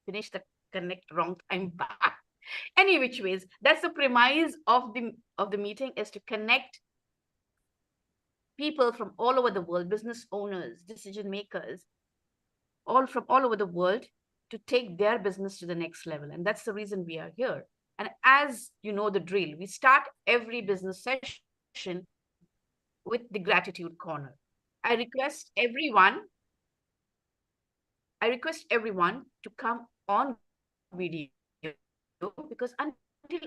finished the connect wrong time back. Any which ways, that's the premise of the meeting, is to connect people from all over the world, business owners, decision makers, all from all over the world, to take their business to the next level. And that's the reason we are here. And as you know the drill, we start every business session with the gratitude corner. I request everyone, I request everyone to come on video, because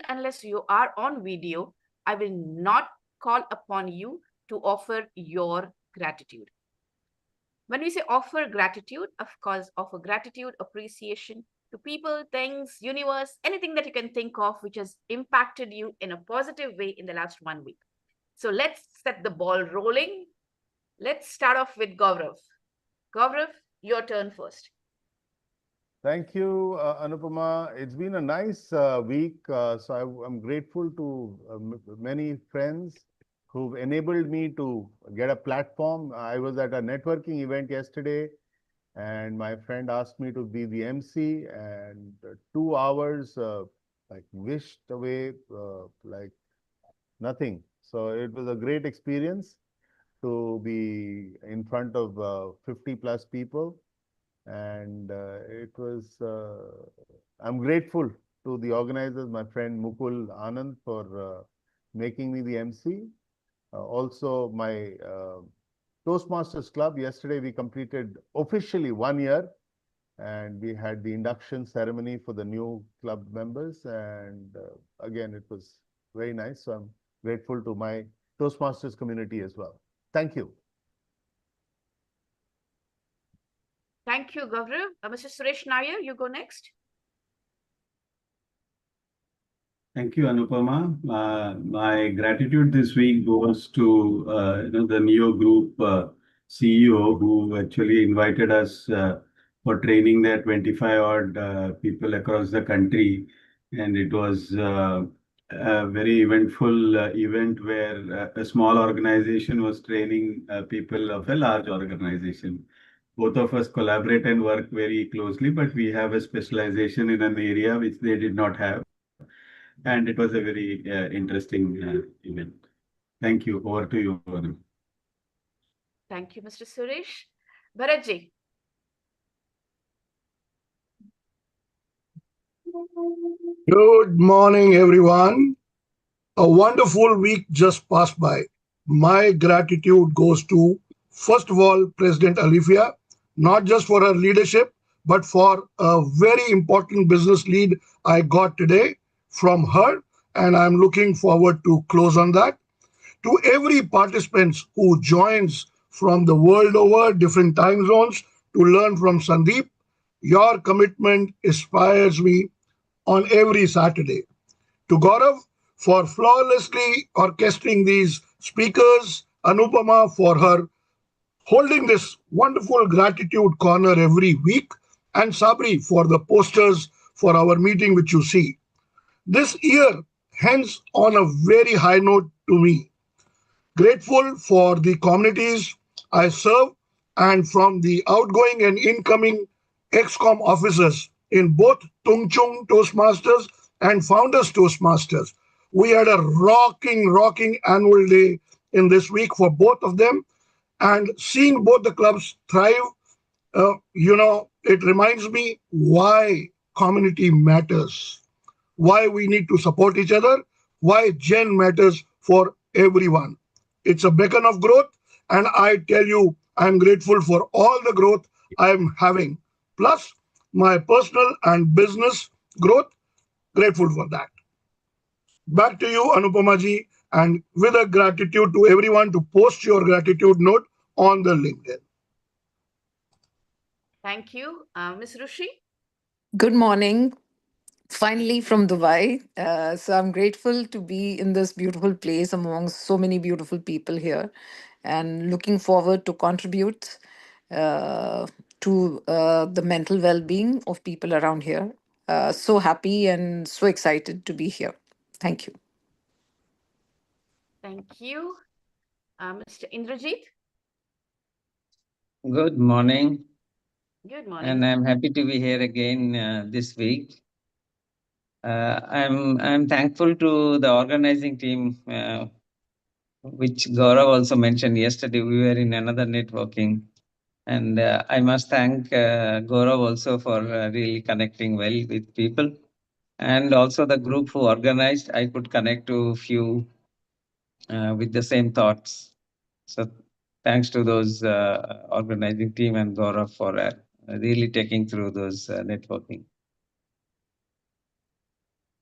unless you are on video, I will not call upon you to offer your gratitude. When we say offer gratitude, of course, offer gratitude, appreciation to people, things, universe, anything that you can think of which has impacted you in a positive way in the last 1 week. So let's set the ball rolling. Let's start off with Gaurav. Gaurav, your turn first. Thank you, Anupama. It's been a nice week. I'm grateful to many friends who've enabled me to get a platform. I was at a networking event yesterday, and my friend asked me to be the MC, and 2 hours like wished away like nothing. So it was a great experience to be in front of 50 plus people. And I'm grateful to the organizers, my friend Mukul Anand, for making me the MC. Also, my Toastmasters Club, yesterday we completed officially 1 year, and we had the induction ceremony for the new club members. And again, it was very nice. So I'm grateful to my Toastmasters community as well. Thank you. Thank you, Gaurav. Mr. Suresh Nair, you go next. Thank you, Anupama. My gratitude this week goes to the Neo Group CEO, who actually invited us for training their 25 odd people across the country, and it was a very eventful event where a small organization was training people of a large organization. Both of us collaborate and work very closely, but we have a specialization in an area which they did not have. And it was a very interesting event. Thank you. Over to you, Anand. Thank you, Mr. Suresh. Bharatji. Good morning, everyone. A wonderful week just passed by. My gratitude goes to, first of all, President Alifia, not just for her leadership, but for a very important business lead I got today from her, and I'm looking forward to close on that. To every participant who joins from the world over, different time zones, to learn from Sandeep, your commitment inspires me on every Saturday. To Gaurav for flawlessly orchestrating these speakers, Anupama for her holding this wonderful gratitude corner every week, and Sabri for the posters for our meeting, which you see. This year ends on a very high note to me. Grateful for the communities I serve and from the outgoing and incoming ExCom officers in both Tungchung Toastmasters and Founders Toastmasters. We had a rocking annual day in this week for both of them, and seeing both the clubs thrive, it reminds me why community matters, why we need to support each other, why Gen matters for everyone. It's a beacon of growth, and I tell you, I'm grateful for all the growth I'm having. Plus, my personal and business growth, grateful for that. Back to you, Anupamaji, and with a gratitude to everyone to post your gratitude note on the LinkedIn. Thank you. Ms. Rushi? Good morning. Finally from Dubai. So I'm grateful to be in this beautiful place among so many beautiful people here, and looking forward to contribute to the mental well-being of people around here. So happy and so excited to be here. Thank you. Thank you. Mr. Indrajit? Good morning. Good and morning. I'm happy to be here again this week. I'm thankful to the organizing team, which Gaurav also mentioned yesterday. We were in another networking, and I must thank Gaurav also for really connecting well with people, and also the group who organized. I could connect to few with the same thoughts. So thanks to those organizing team and Gaurav for really taking through those networking.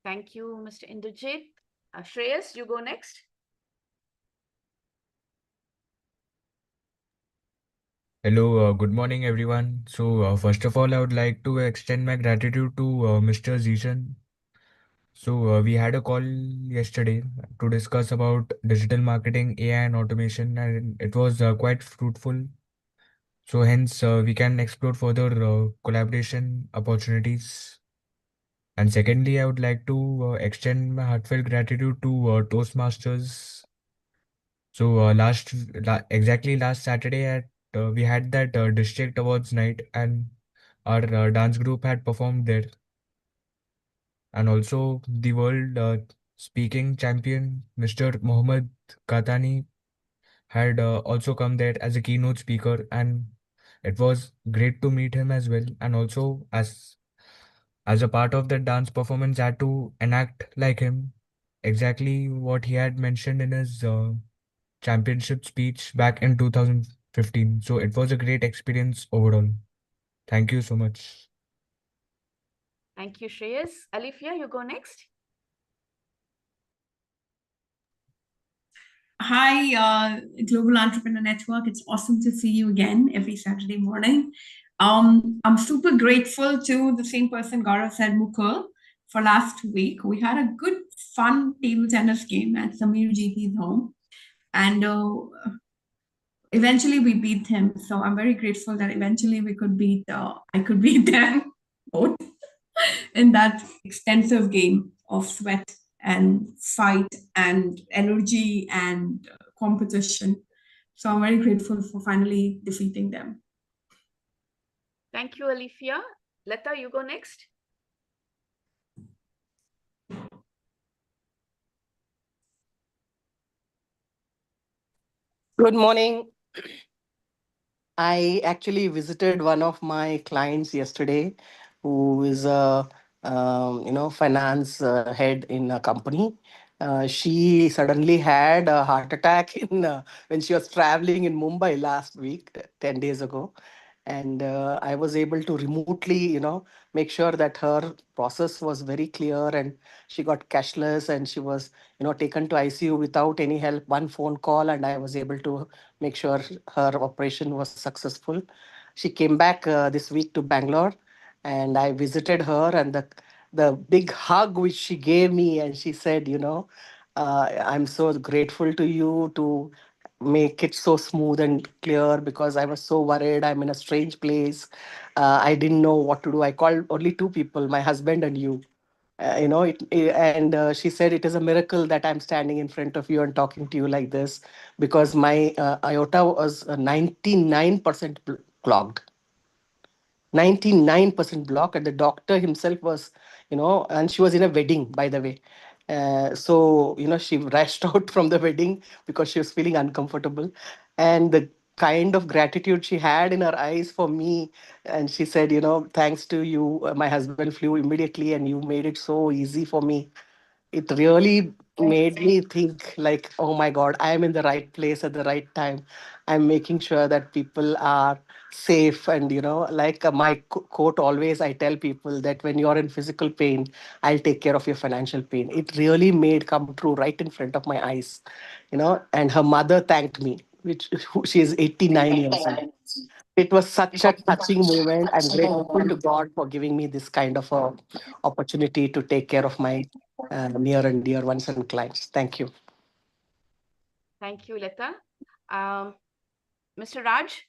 Thank you, Mr. Indrajit. Shreyas, you go next. Hello, good morning, everyone. First of all, I would like to extend my gratitude to Mr. Zishan. We had a call yesterday to discuss about digital marketing, AI, and automation, and it was quite fruitful. Hence, we can explore further collaboration opportunities. And secondly, I would like to extend my heartfelt gratitude to Toastmasters. Exactly last Saturday at we had that district awards night, and our dance group had performed there. And also the world speaking champion, Mr. Mohammad Katani, had also come there as a keynote speaker, and it was great to meet him as well. And also as a part of that dance performance, I had to enact like him, exactly what he had mentioned in his championship speech back in 2015. So it was a great experience overall. Thank you so much. Thank you, Shreyas. Alifia, you go next. Hi, Global Entrepreneur Network. It's awesome to see you again every Saturday morning. I'm super grateful to the same person Gaurav said, Mukul, for last week. We had a good, fun table tennis game at Samir GP's home, and eventually we beat him. So I'm very grateful that eventually we could beat. I could beat them both in that extensive game of sweat and fight and energy and competition. So I'm very grateful for finally defeating them. Thank you, Alifia. Lata, you go next. Good morning. I actually visited one of my clients yesterday, who is a finance head in a company. She suddenly had a heart attack in when she was traveling in Mumbai last week, 10 days ago, and I was able to remotely, make sure that her process was very clear, and she got cashless, and she was, taken to ICU without any help. One phone call, and I was able to make sure her operation was successful. She came back this week to Bangalore, and I visited her, and the big hug which she gave me, and she said, I'm so grateful to you to make it so smooth and clear, because I was so worried. I'm in a strange place. I didn't know what to do. I called only two people, my husband and you. And she said, it is a miracle that I'm standing in front of you and talking to you like this, because my aorta was 99% clogged. 99% block, and the doctor himself was, and she was in a wedding, by the way. So she rushed out from the wedding because she was feeling uncomfortable, and the kind of gratitude she had in her eyes for me. And she said, thanks to you, my husband flew immediately, and you made it so easy for me. It really made me think, like, oh my god, I am in the right place at the right time. I'm making sure that people are safe. And like my quote always, I tell people that when you're in physical pain, I'll take care of your financial pain. It really made come true right in front of my eyes. And her mother thanked me, which she is 89 years old. It was such a touching moment. I'm grateful to God for giving me this kind of a opportunity to take care of my near and dear ones and clients. Thank you. Thank you, Lata. Um, Mr. Raj?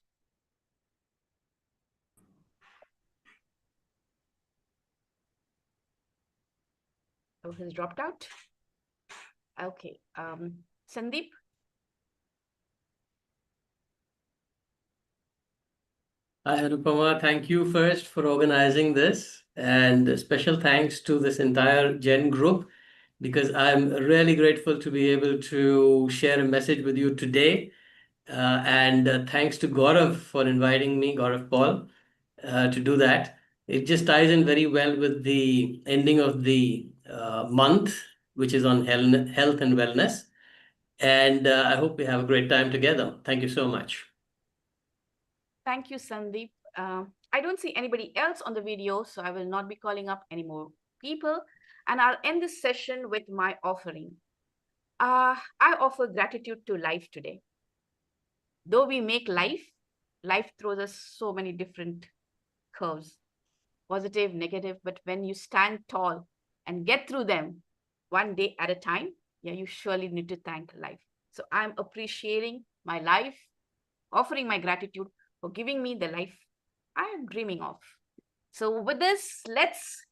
Oh, he's dropped out. Okay. Sandeep? Hi, Anupama. Thank you first for organizing this, and a special thanks to this entire Gen group because I'm really grateful to be able to share a message with you today. And thanks to Gaurav for inviting me, Gaurav Paul, to do that. It just ties in very well with the ending of the month, which is on health and wellness. And I hope we have a great time together. Thank you so much. Thank you, Sandeep. I don't see anybody else on the video, so I will not be calling up any more people. And I'll end this session with my offering. I offer gratitude to life today. Though we make life, life throws us so many different curves, positive, negative. But when you stand tall and get through them one day at a time, yeah, you surely need to thank life. So I'm appreciating my life, offering my gratitude for giving me the life I am dreaming of. So with this, let's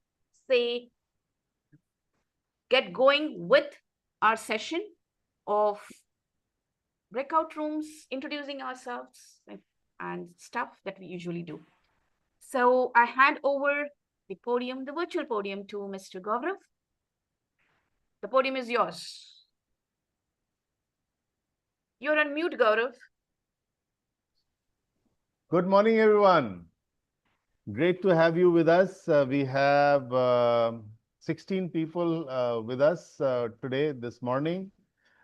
say get going with our session of breakout rooms, introducing ourselves and stuff that we usually do. So I hand over the podium, the virtual podium, to Mr. Gaurav. The podium is yours. You're on mute, Gaurav. Good morning, everyone. Great to have you with us. We have 16 people with us today, this morning.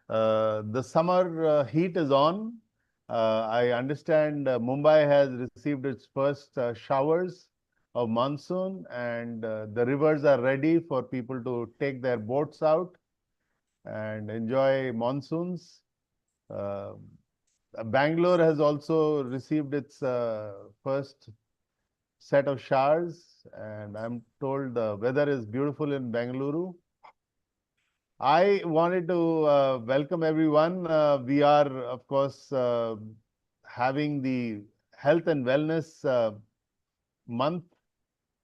The summer heat is on. I understand Mumbai has received its first showers of monsoon, and the rivers are ready for people to take their boats out and enjoy monsoons. Bangalore has also received its first set of showers, and I'm told the weather is beautiful in Bengaluru. I wanted to welcome everyone. We are, of course, having the health and wellness month,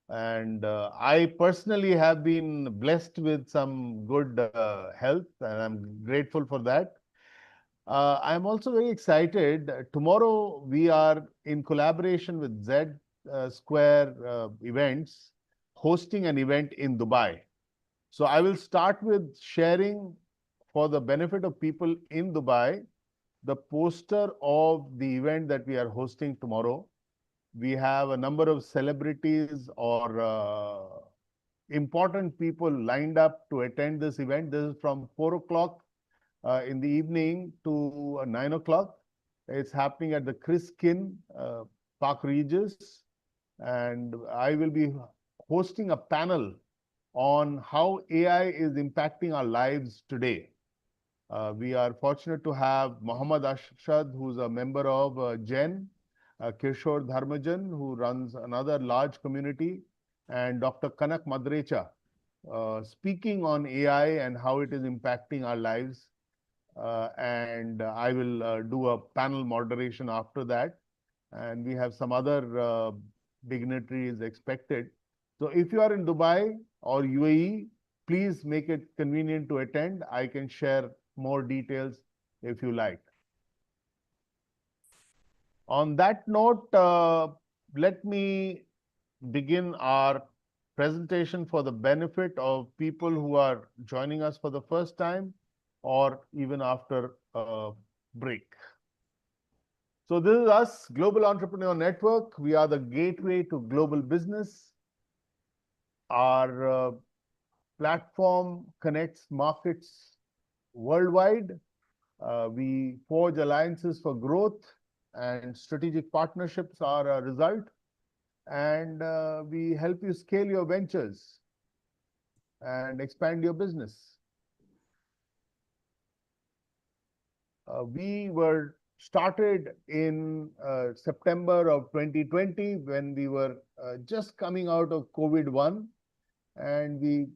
and I personally have been blessed with some good health, and I'm grateful for that. I'm also very excited. Tomorrow, we are in collaboration with Z Square Events, hosting an event in Dubai. So I will start with sharing, for the benefit of people in Dubai, the poster of the event that we are hosting tomorrow. We have a number of celebrities or important people lined up to attend this event. This is from 4 o'clock in the evening to 9 o'clock. It's happening at the Chris Kin Park Regis. And I will be hosting a panel on how AI is impacting our lives today. We are fortunate to have Muhammad Ashad, who's a member of GEN, Kishore Dharmajan, who runs another large community, and Dr. Kanak Madrecha, speaking on AI and how it is impacting our lives. And I will do a panel moderation after that. And we have some other dignitaries expected. So if you are in Dubai or UAE, please make it convenient to attend. I can share more details if you like. On that note, let me begin our presentation for the benefit of people who are joining us for the first time or even after a break. So this is us, Global Entrepreneur Network. We are the gateway to global business. Our platform connects markets worldwide. We forge alliances for growth, and strategic partnerships are a result. And we help you scale your ventures and expand your business. We were started in September of 2020 when we were just coming out of COVID-1, and we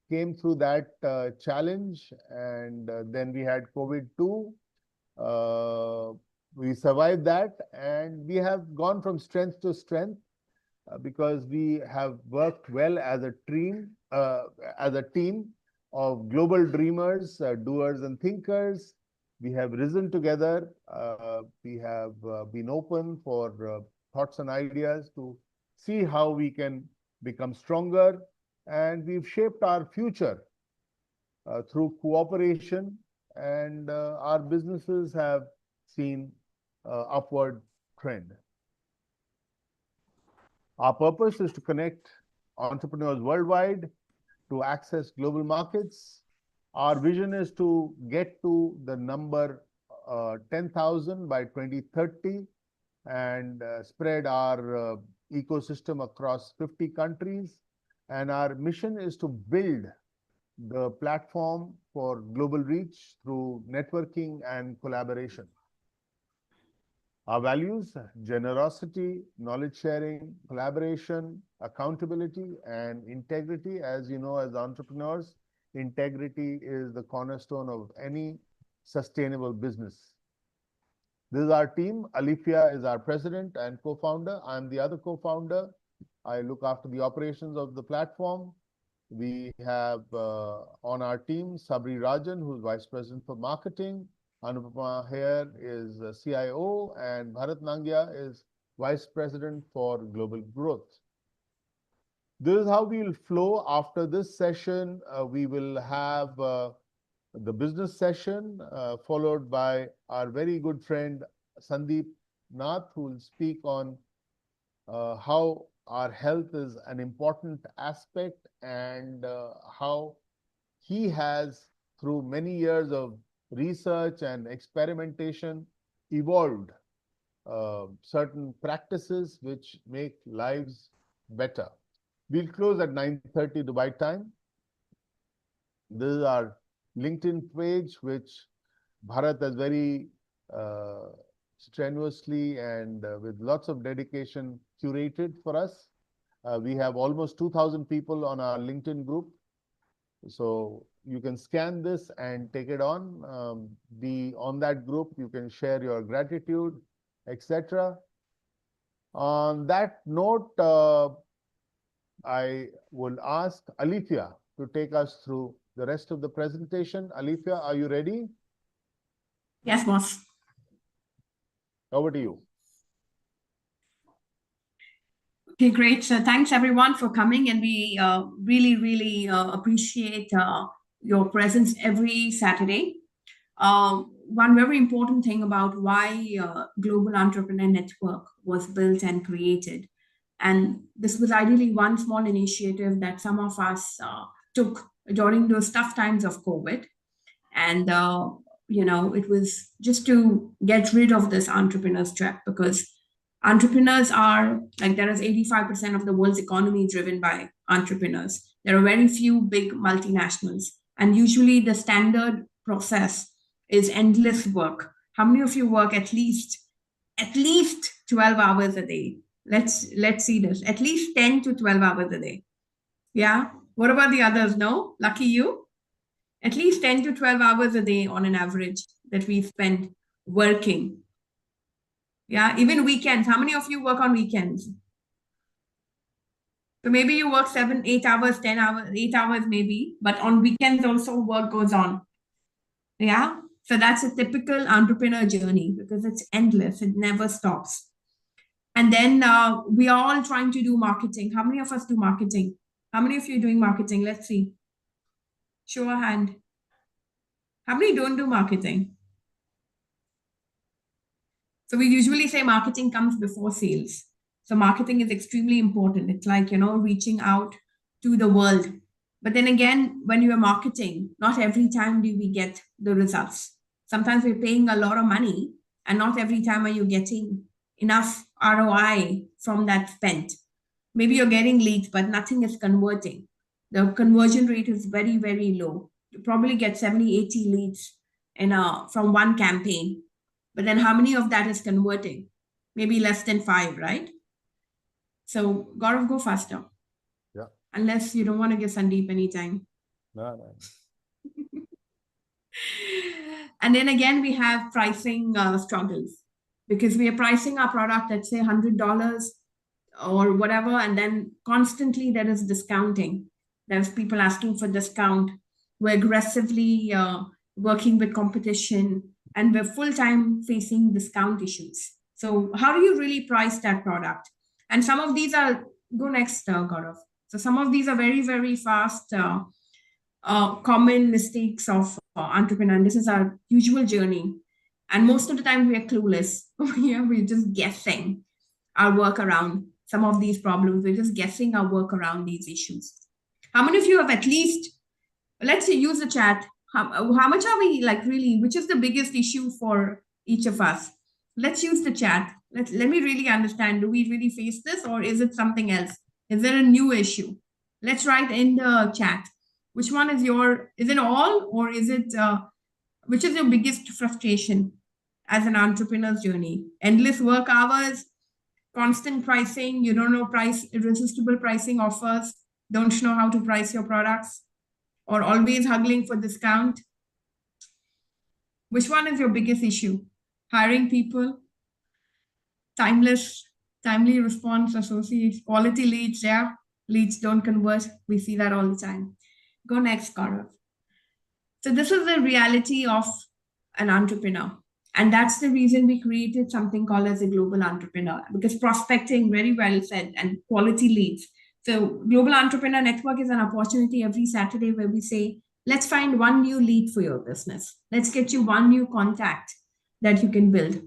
came through that challenge, and then we had COVID-2. We survived that, and we have gone from strength to strength because we have worked well as a team of global dreamers, doers, and thinkers. We have risen together. We have been open for thoughts and ideas to see how we can become stronger. And we've shaped our future through cooperation, and our businesses have seen upward trend. Our purpose is to connect entrepreneurs worldwide to access global markets. Our vision is to get to the number 10,000 by 2030 and spread our ecosystem across 50 countries. And our mission is to build the platform for global reach through networking and collaboration. Our values: generosity, knowledge sharing, collaboration, accountability, and integrity. As you know, as entrepreneurs, integrity is the cornerstone of any sustainable business. This is our team. Alifia is our president and co-founder. I'm the other co-founder. I look after the operations of the platform. We have on our team Sabri Rajan, who's vice president for marketing. Anupama here is CIO, and Bharat Nangia is vice president for global growth. This is how we will flow. After this session, we will have the business session, followed by our very good friend Sandeep Nath, who will speak on how our health is an important aspect and how he has, through many years of research and experimentation, evolved certain practices which make lives better. We'll close at 9:30 Dubai time. This is our LinkedIn page, which Bharat has very strenuously and with lots of dedication curated for us. We have almost 2,000 people on our LinkedIn group. So you can scan this and take it on. Be on that group. You can share your gratitude, etc. On that note, I will ask Alifia to take us through the rest of the presentation. Alifia, are you ready? Yes, boss. Over to you. Okay, great. So thanks everyone for coming, and we really appreciate your presence every Saturday. One very important thing about why Global Entrepreneur Network was built and created, and this was ideally one small initiative that some of us took during those tough times of COVID, and it was just to get rid of this entrepreneur's trap, because entrepreneurs are like, there is 85% of the world's economy driven by entrepreneurs. There are very few big multinationals, and usually the standard process is endless work. How many of you work at least 12 hours a day? Let's see this. At least 10 to 12 hours a day. Yeah. What about the others? No? Lucky you. At least 10 to 12 hours a day on an average that we spend working. Yeah, even weekends. How many of you work on weekends? So maybe you work 7, 8 hours, 10 hours, 8 hours maybe, but on weekends also work goes on. Yeah, so that's a typical entrepreneur journey, because it's endless. It never stops. And then we are all trying to do marketing. How many of us do marketing? How many of you are doing marketing? Let's see. Show a hand. How many don't do marketing? So we usually say marketing comes before sales. So marketing is extremely important. It's like, reaching out to the world. But then again, when you are marketing, not every time do we get the results. Sometimes we're paying a lot of money, and not every time are you getting enough ROI from that spent. Maybe you're getting leads, but nothing is converting. The conversion rate is very, very low. You probably get 70, 80 leads from one campaign. But then how many of that is converting? Maybe less than 5, right? So Gaurav, go faster. Yeah. Unless you don't want to give Sandeep any time. No. And then again, we have pricing struggles, because we are pricing our product at, say, $100 or whatever, and then constantly there is discounting. There's people asking for discount. We're aggressively working with competition, and we're full-time facing discount issues. So how do you really price that product? And some of these are, go next, Gaurav. So some of these are very, very fast, common mistakes of entrepreneur. And this is our usual journey. And most of the time we are clueless. We're just guessing our work around some of these problems. We're just guessing our work around these issues. How many of you have at least, let's say, use the chat. How much are we like really, which is the biggest issue for each of us? Let's use the chat. Let me really understand. Do we really face this, or is it something else? Is there a new issue? Let's write in the chat. Which one is is it all, or is it, which is your biggest frustration as an entrepreneur's journey? Endless work hours, constant pricing, you don't know price, irresistible pricing offers, don't know how to price your products, or always haggling for discount? Which one is your biggest issue? Hiring people, timely response associates, quality leads, yeah, leads don't convert. We see that all the time. Go next, Gaurav. So this is the reality of an entrepreneur. And that's the reason we created something called as a global entrepreneur, because prospecting, very well said, and quality leads. So Global Entrepreneur Network is an opportunity every Saturday where we say, let's find one new lead for your business. Let's get you one new contact that you can build. And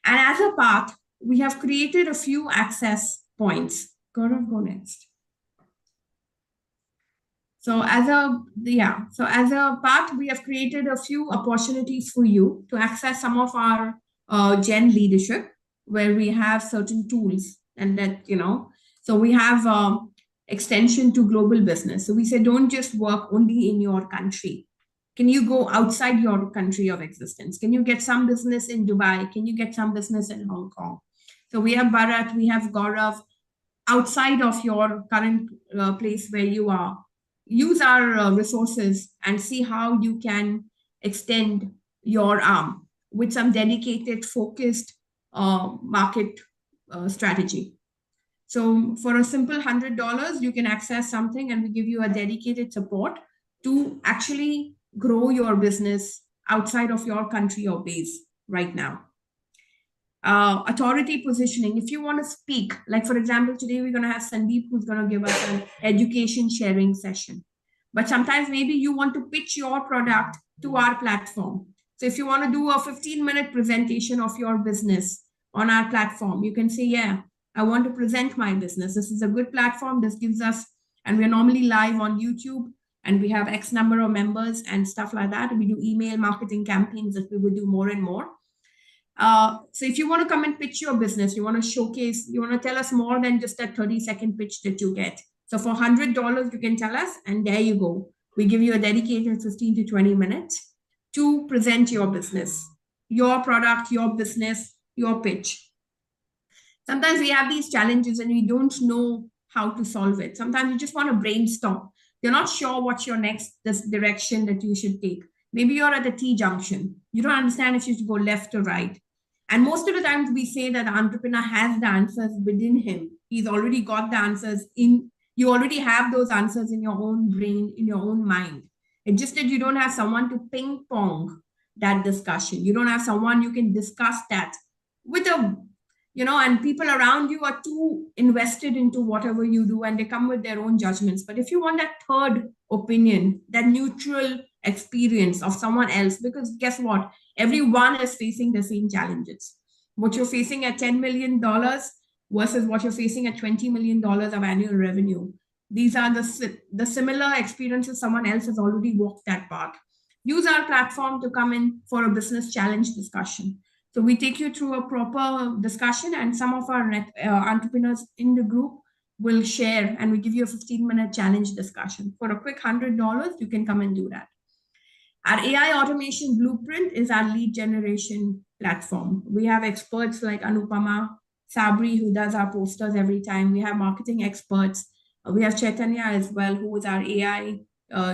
as a part, we have created a few access points. Gaurav, go next. So as a part, we have created a few opportunities for you to access some of our Gen leadership, where we have certain tools, and that, so we have extension to global business. So we say, don't just work only in your country. Can you go outside your country of existence? Can you get some business in Dubai? Can you get some business in Hong Kong? So we have Bharat, we have Gaurav, outside of your current place where you are. Use our resources and see how you can extend your arm with some dedicated, focused market strategy. So for a simple $100, you can access something, and we give you a dedicated support to actually grow your business outside of your country or base right now. Authority positioning. If you want to speak, like for example, today we're going to have Sandeep, who's going to give us an education sharing session. But sometimes maybe you want to pitch your product to our platform. So if you want to do a 15-minute presentation of your business on our platform, you can say, yeah, I want to present my business. This is a good platform. This gives us, and we're normally live on YouTube, and we have X number of members and stuff like that. We do email marketing campaigns that we will do more and more. So if you want to come and pitch your business, you want to showcase, you want to tell us more than just that 30-second pitch that you get. So for $100, you can tell us, and there you go. We give you a dedicated 15 to 20 minutes to present your business, your product, your business, your pitch. Sometimes we have these challenges and we don't know how to solve it. Sometimes you just want to brainstorm. You're not sure what's your next direction that you should take. Maybe you're at a T-junction. You don't understand if you should go left or right. And most of the times we say that the entrepreneur has the answers within him. He's already got the answers in, you already have those answers in your own brain, in your own mind. It's just that you don't have someone to ping pong that discussion. You don't have someone you can discuss that with a, and people around you are too invested into whatever you do, and they come with their own judgments. But if you want that third opinion, that neutral experience of someone else, because guess what? Everyone is facing the same challenges. What you're facing at $10 million versus what you're facing at $20 million of annual revenue. These are the similar experiences. Someone else has already walked that path. Use our platform to come in for a business challenge discussion. So we take you through a proper discussion, and some of our entrepreneurs in the group will share, and we give you a 15-minute challenge discussion. For a quick $100, you can come and do that. Our AI automation blueprint is our lead generation platform. We have experts like Anupama, Sabri, who does our posters every time. We have marketing experts. We have Chaitanya as well, who is our AI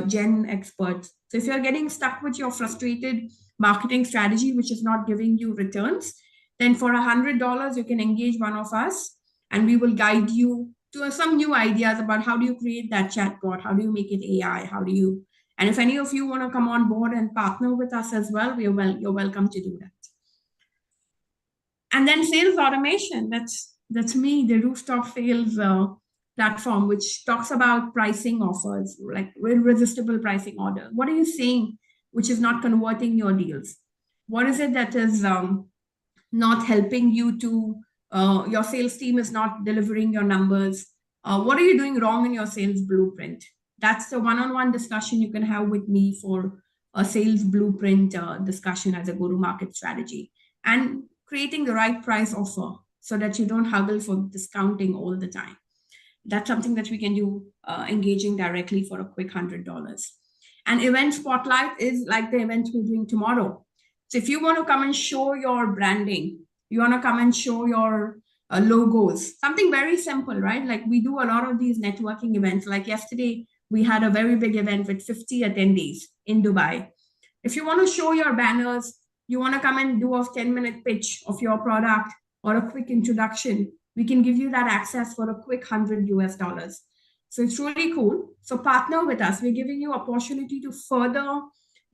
Gen expert. So if you're getting stuck with your frustrated marketing strategy, which is not giving you returns, then for $100, you can engage one of us, and we will guide you to some new ideas about how do you create that chatbot, how do you make it AI, how do you, and if any of you want to come on board and partner with us as well, you're welcome to do that. And then sales automation, that's me, the rooftop sales platform, which talks about pricing offers, like irresistible pricing order. What are you saying which is not converting your deals? What is it that is not helping you to, your sales team is not delivering your numbers? What are you doing wrong in your sales blueprint? That's the one-on-one discussion you can have with me for a sales blueprint discussion as a go-to-market strategy, and creating the right price offer so that you don't haggle for discounting all the time. That's something that we can do, engaging directly for a quick $100. And event spotlight is like the event we're doing tomorrow. So if you want to come and show your branding, you want to come and show your logos, something very simple, right? Like we do a lot of these networking events. Like yesterday, we had a very big event with 50 attendees in Dubai. If you want to show your banners, you want to come and do a 10-minute pitch of your product or a quick introduction, we can give you that access for a quick $100. So it's really cool. So partner with us. We're giving you opportunity to further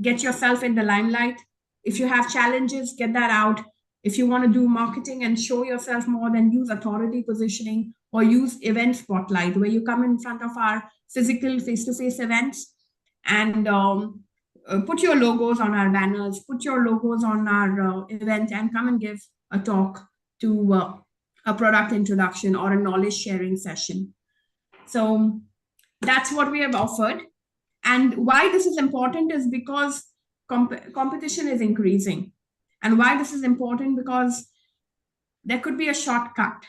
get yourself in the limelight. If you have challenges, get that out. If you want to do marketing and show yourself more, then use authority positioning or use event spotlight, where you come in front of our physical face-to-face events and put your logos on our banners, put your logos on our event, and come and give a talk to a product introduction or a knowledge sharing session. So that's what we have offered. And why this is important is because competition is increasing. And why this is important, because there could be a shortcut.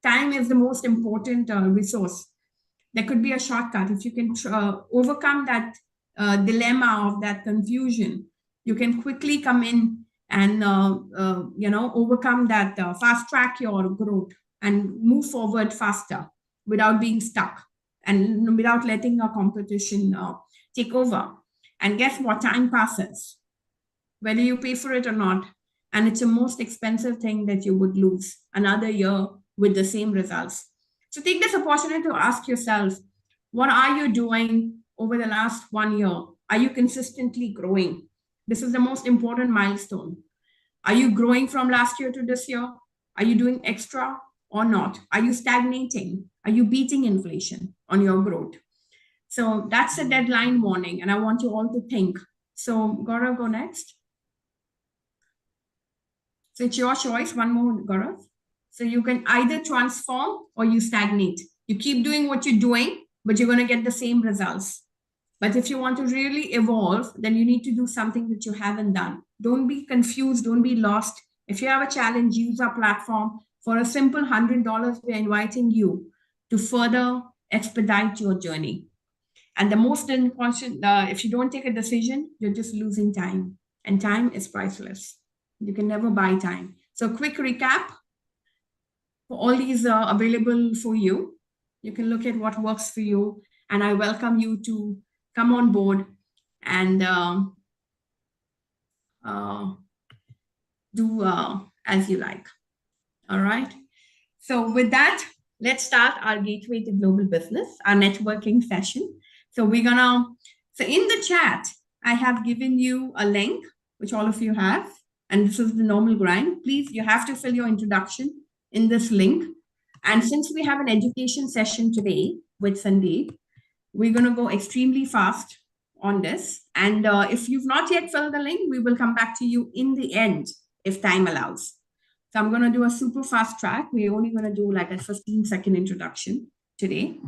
Time is the most important resource. There could be a shortcut. If you can overcome that dilemma of that confusion, you can quickly come in and overcome that, fast track your growth and move forward faster without being stuck and without letting your competition take over. And guess what? Time passes, whether you pay for it or not. And it's the most expensive thing that you would lose another year with the same results. So take this opportunity to ask yourself, what are you doing over the last 1 year? Are you consistently growing? This is the most important milestone. Are you growing from last year to this year? Are you doing extra or not? Are you stagnating? Are you beating inflation on your growth? So that's a deadline warning, and I want you all to think. So Gaurav, go next. So it's your choice. One more, Gaurav. So you can either transform or you stagnate. You keep doing what you're doing, but you're going to get the same results. But if you want to really evolve, then you need to do something that you haven't done. Don't be confused. Don't be lost. If you have a challenge, use our platform. For a simple $100, we're inviting you to further expedite your journey. And the most important, if you don't take a decision, you're just losing time. And time is priceless. You can never buy time. So quick recap. All these are available for you. You can look at what works for you. And I welcome you to come on board and do as you like. All right. So with that, let's start our Gateway to Global Business, our networking session. So we're gonna, so in the chat, I have given you a link, which all of you have, and this is the normal grind. Please, you have to fill your introduction in this link. And since we have an education session today with Sandeep, we're gonna go extremely fast on this. And if you've not yet filled the link, we will come back to you in the end, if time allows. So I'm gonna do a super fast track. We're only gonna do like a 15-second introduction today.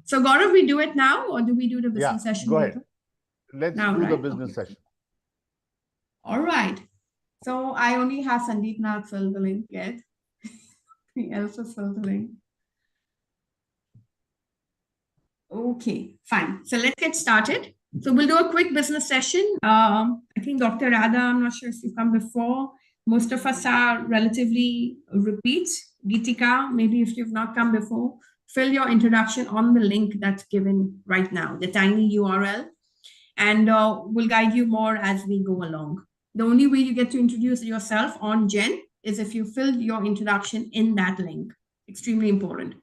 So Gaurav, we do it now, or do we do the business session go later? ahead. Let's Now, do the right? business Okay. session. All right. So I only have Sandeep not filled the link yet. He also filled the link. Okay, fine. So let's get started. So we'll do a quick business session. I think Dr. Radha, I'm not sure if you've come before. Most of us are relatively repeats. Geetika, maybe if you've not come before, fill your introduction on the link that's given right now, the tiny URL, and we'll guide you more as we go along. The only way you get to introduce yourself on Gen is if you fill your introduction in that link. Extremely important.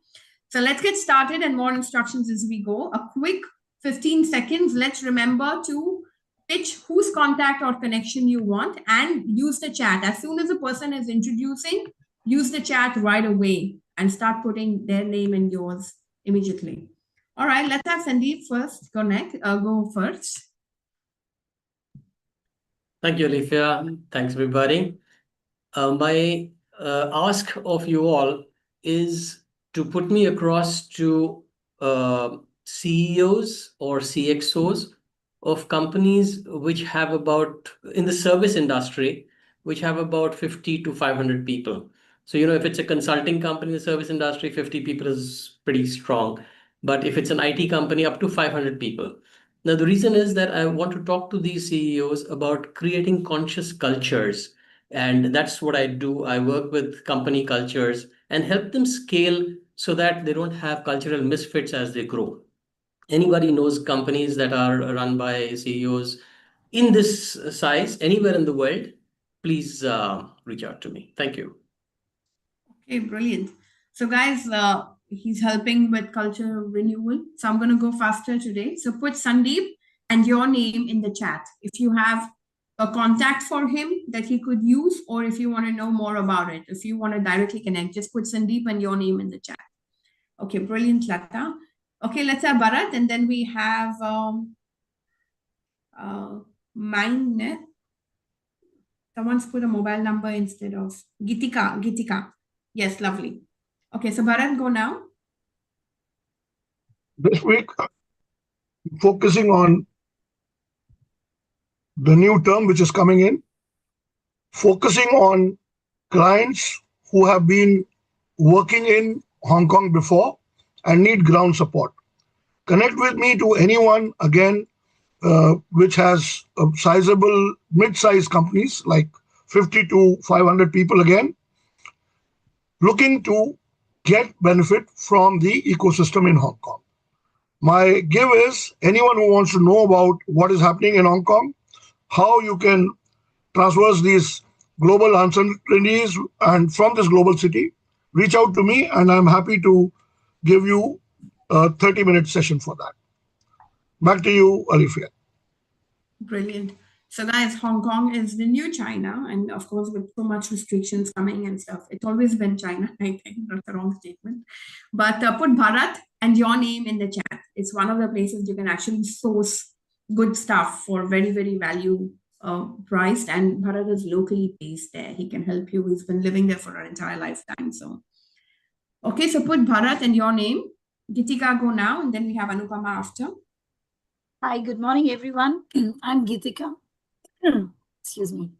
So let's get started and more instructions as we go. A quick 15 seconds. Let's remember to pitch whose contact or connection you want, and use the chat. As soon as a person is introducing, use the chat right away and start putting their name and yours immediately. All right, let's have Sandeep first go first. Thank you, Alifia. Thanks, everybody. My ask of you all is to put me across to CEOs or CXOs of companies which have about, in the service industry, which have about 50 to 500 people. So, if it's a consulting company in the service industry, 50 people is pretty strong. But if it's an IT company, up to 500 people. Now, the reason is that I want to talk to these CEOs about creating conscious cultures. And that's what I do. I work with company cultures and help them scale so that they don't have cultural misfits as they grow. Anybody knows companies that are run by CEOs in this size anywhere in the world, please reach out to me. Thank you. Okay, brilliant. So guys, he's helping with culture renewal. So I'm going to go faster today. So put Sandeep and your name in the chat. If you have a contact for him that he could use, or if you want to know more about it, if you want to directly connect, just put Sandeep and your name in the chat. Okay, brilliant, Lata. Okay, let's have Bharat, and then we have mine. Someone's put a mobile number instead of Gitika. Yes, lovely. Okay, so Bharat, go now. This week, focusing on the new term which is coming in, focusing on clients who have been working in Hong Kong before and need ground support. Connect with me to anyone, again, which has sizable mid-sized companies like 50 to 500 people, again, looking to get benefit from the ecosystem in Hong Kong. My give is anyone who wants to know about what is happening in Hong Kong, how you can traverse these global uncertainties and from this global city, reach out to me and I'm happy to give you a 30-minute session for that. Back to you, Alifia. Brilliant. So guys, Hong Kong is the new China, and of course with so much restrictions coming and stuff, it's always been China. I think that's the wrong statement, but put Bharat and your name in the chat. It's one of the places you can actually source good stuff for very, very value priced, and Bharat is locally based there. He can help you. He's been living there for an entire lifetime. So okay, so put Bharat and your name. Gitika, go now, and then we have Anupama after. Hi, good morning, everyone. I'm Gitika. Excuse me.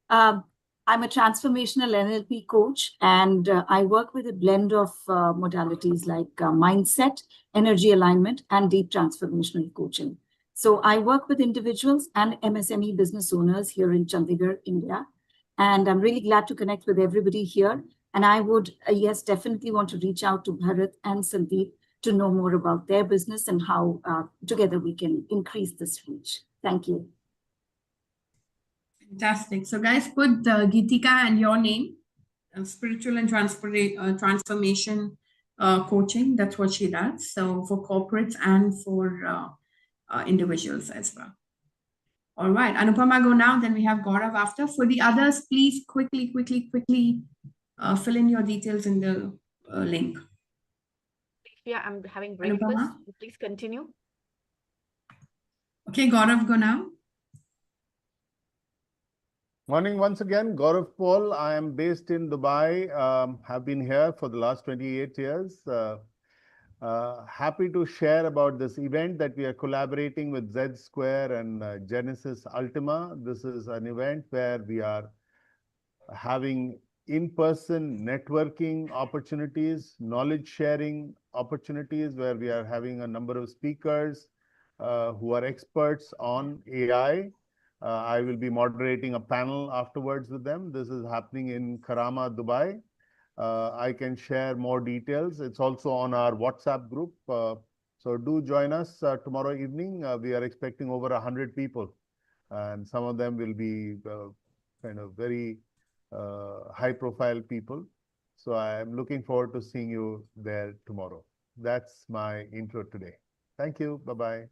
I'm a transformational NLP coach, and I work with a blend of modalities like mindset, energy alignment, and deep transformational coaching. So I work with individuals and MSME business owners here in Chandigarh, India. And I'm really glad to connect with everybody here. And I would, yes, definitely want to reach out to Bharat and Sandeep to know more about their business and how together we can increase this reach. Thank you. Fantastic. So guys, put Gitika and your name, spiritual and transformation coaching. That's what she does. So for corporates and for individuals as well. All right, Anupama, go now. Then we have Gaurav after. For the others, please quickly fill in your details in the link. Yeah, I'm having breakfast. Please continue. Okay, Gaurav, go now. Morning once again, Gaurav Paul. I am based in Dubai, have been here for the last 28 years. Happy to share about this event that we are collaborating with Z Square and Genesis Ultima. This is an event where we are having in-person networking opportunities, knowledge sharing opportunities, where we are having a number of speakers who are experts on AI. I will be moderating a panel afterwards with them. This is happening in Karama, Dubai. I can share more details. It's also on our WhatsApp group. So do join us tomorrow evening. We are expecting over 100 people, and some of them will be kind of very high-profile people. So I am looking forward to seeing you there tomorrow. That's my intro today. Thank you. Bye-bye.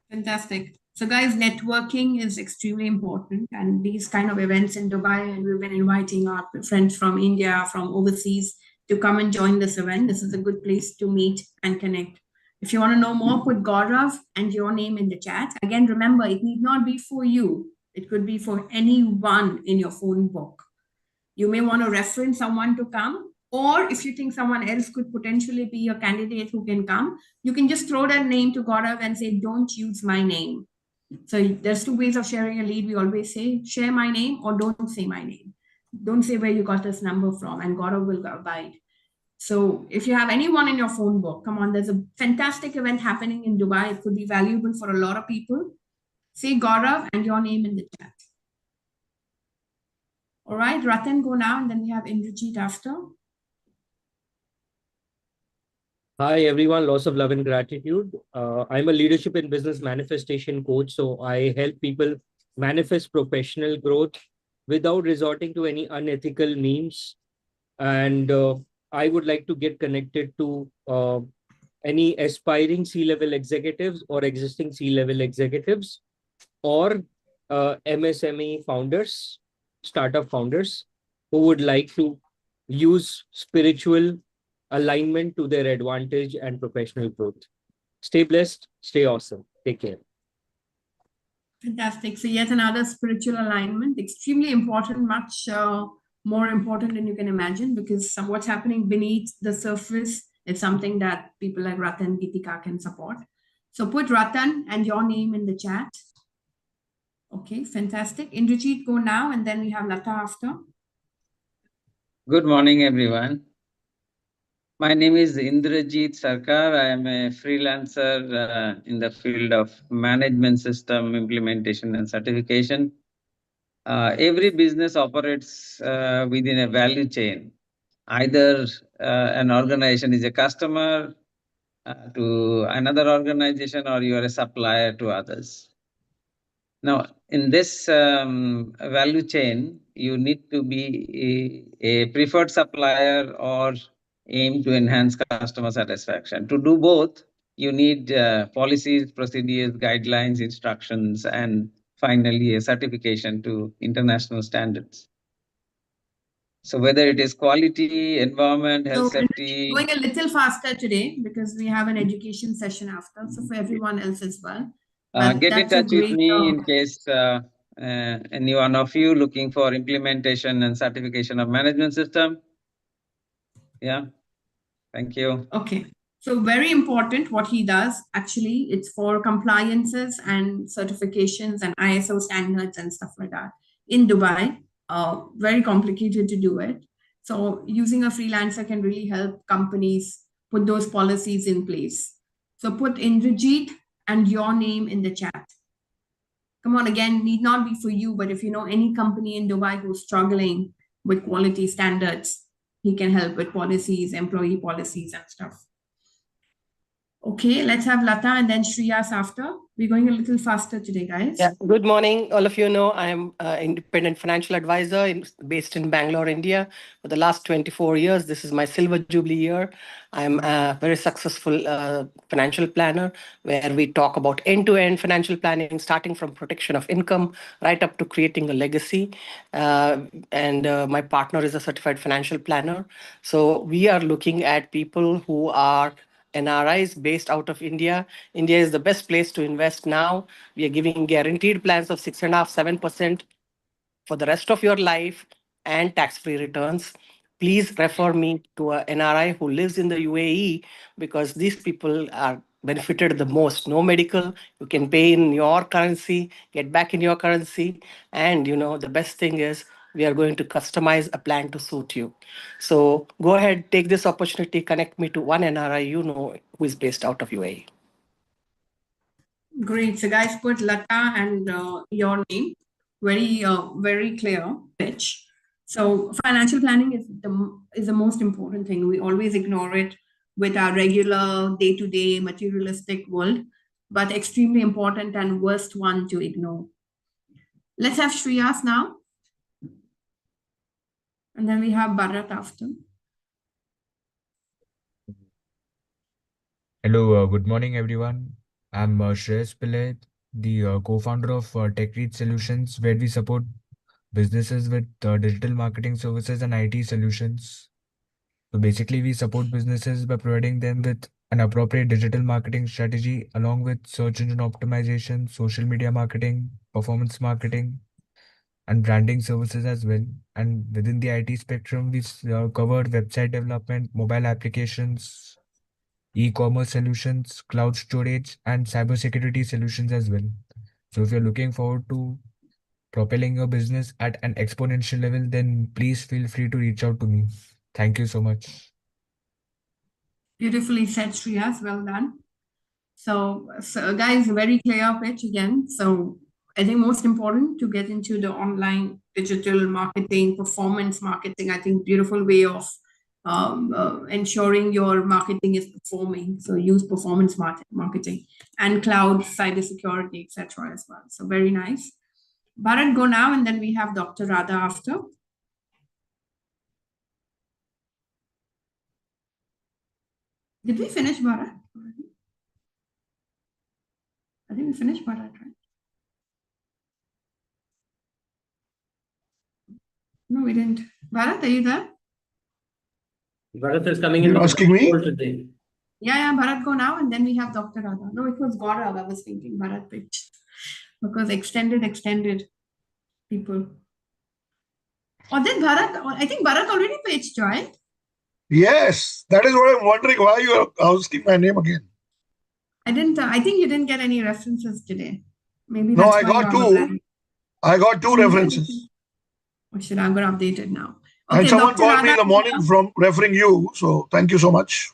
Fantastic. So, guys, networking is extremely important, and these kind of events in Dubai, and we've been inviting our friends from India, from overseas, to come and join this event. This is a good place to meet and connect. If you want to know more, put Gaurav and your name in the chat. Again, remember, it need not be for you. It could be for anyone in your phone book. You may want to reference someone to come, or if you think someone else could potentially be a candidate who can come, you can just throw that name to Gaurav and say, don't use my name. So there's two ways of sharing a lead. We always say, share my name or don't say my name. Don't say where you got this number from, and Gaurav will abide. So if you have anyone in your phone book, come on, there's a fantastic event happening in Dubai. It could be valuable for a lot of people. Say Gaurav and your name in the chat. All right, Ratan, go now, and then we have Indrajit after. Hi, everyone. Lots of love and gratitude. I'm a leadership and business manifestation coach. So I help people manifest professional growth without resorting to any unethical means. And I would like to get connected to any aspiring C-level executives or existing C-level executives or MSME founders, startup founders who would like to use spiritual alignment to their advantage and professional growth. Stay blessed, stay awesome. Take care. Fantastic. So yet another spiritual alignment, extremely important, much more important than you can imagine, because what's happening beneath the surface is something that people like Ratan and Geetika can support. So put Ratan and your name in the chat. Okay, fantastic. Indrajit, go now, and then we have Lata after. Good morning, everyone. My name is Indrajit Sarkar. I am a freelancer in the field of management system implementation and certification. Every business operates within a value chain. Either an organization is a customer to another organization, or you are a supplier to others. Now, in this value chain, you need to be a preferred supplier or aim to enhance customer satisfaction. To do both, you need policies, procedures, guidelines, instructions, and finally a certification to international standards. So whether it is quality, environment, health, safety. Going a little faster today because we have an education session after. So for everyone else as well. Get in touch with me in case any one of you looking for implementation and certification of management system. Yeah, thank you. Okay, so very important what he does. Actually, it's for compliances and certifications and ISO standards and stuff like that in Dubai. Very complicated to do it. So using a freelancer can really help companies put those policies in place. So put Indrajit and your name in the chat. Come on, again, need not be for you, but if you know any company in Dubai who's struggling with quality standards, he can help with policies, employee policies and stuff. Okay, let's have Lata and then Shreyas after. We're going a little faster today, guys. Yeah. Good morning. All of you know I am an independent financial advisor based in Bangalore, India. For the last 24 years, this is my silver jubilee year. I'm a very successful financial planner where we talk about end-to-end financial planning, starting from protection of income right up to creating a legacy. And my partner is a certified financial planner. So we are looking at people who are NRIs based out of India. India is the best place to invest now. We are giving guaranteed plans of 6.5%, 7% for the rest of your life and tax-free returns. Please refer me to a NRI who lives in the UAE because these people are benefited the most. No medical, you can pay in your currency, get back in your currency. And the best thing is we are going to customize a plan to suit you. So go ahead, take this opportunity, connect me to one NRI who is based out of UAE. Great. So guys, put Lata and your name. Very clear pitch. So financial planning is the most important thing. We always ignore it with our regular day-to-day materialistic world, but extremely important and worst one to ignore. Let's have Shreyas now. And then we have Bharat after. Hello, good morning, everyone. I'm Shreyas Pillai, the co-founder of TechReach Solutions, where we support businesses with digital marketing services and IT solutions. So basically, we support businesses by providing them with an appropriate digital marketing strategy along with search engine optimization, social media marketing, performance marketing, and branding services as well. And within the IT spectrum, we cover website development, mobile applications, e-commerce solutions, cloud storage, and cybersecurity solutions as well. So if you're looking forward to propelling your business at an exponential level, then please feel free to reach out to me. Thank you so much. Beautifully said, Shreyas. Well done. So guys, very clear pitch again. So I think most important to get into the online digital marketing, performance marketing. I think beautiful way of ensuring your marketing is performing. So use performance marketing and cloud, cybersecurity, etc. as well. So very nice. Bharat, go now, and then we have Dr. Radha after. Did we finish Bharat already? I think we finished Bharat, right? No, we didn't. Bharat, are you there? Bharat is coming You're in asking me? today. Yeah, Bharat, go now, and then we have Dr. Radha. No, it was Gaurav. I was thinking Bharat pitch because extended people. Or did Bharat? I think Bharat already pitched, right? Yes, that is what I'm wondering. Why you are asking my name again? I didn't. I think you didn't get any references today. Maybe No, that's I why got you're two. online. I got two Oh, you did? references. Oh, shit, I'm going to update it now. And Okay, someone Dr. called me in Radha. the morning from referring you. So thank you so much.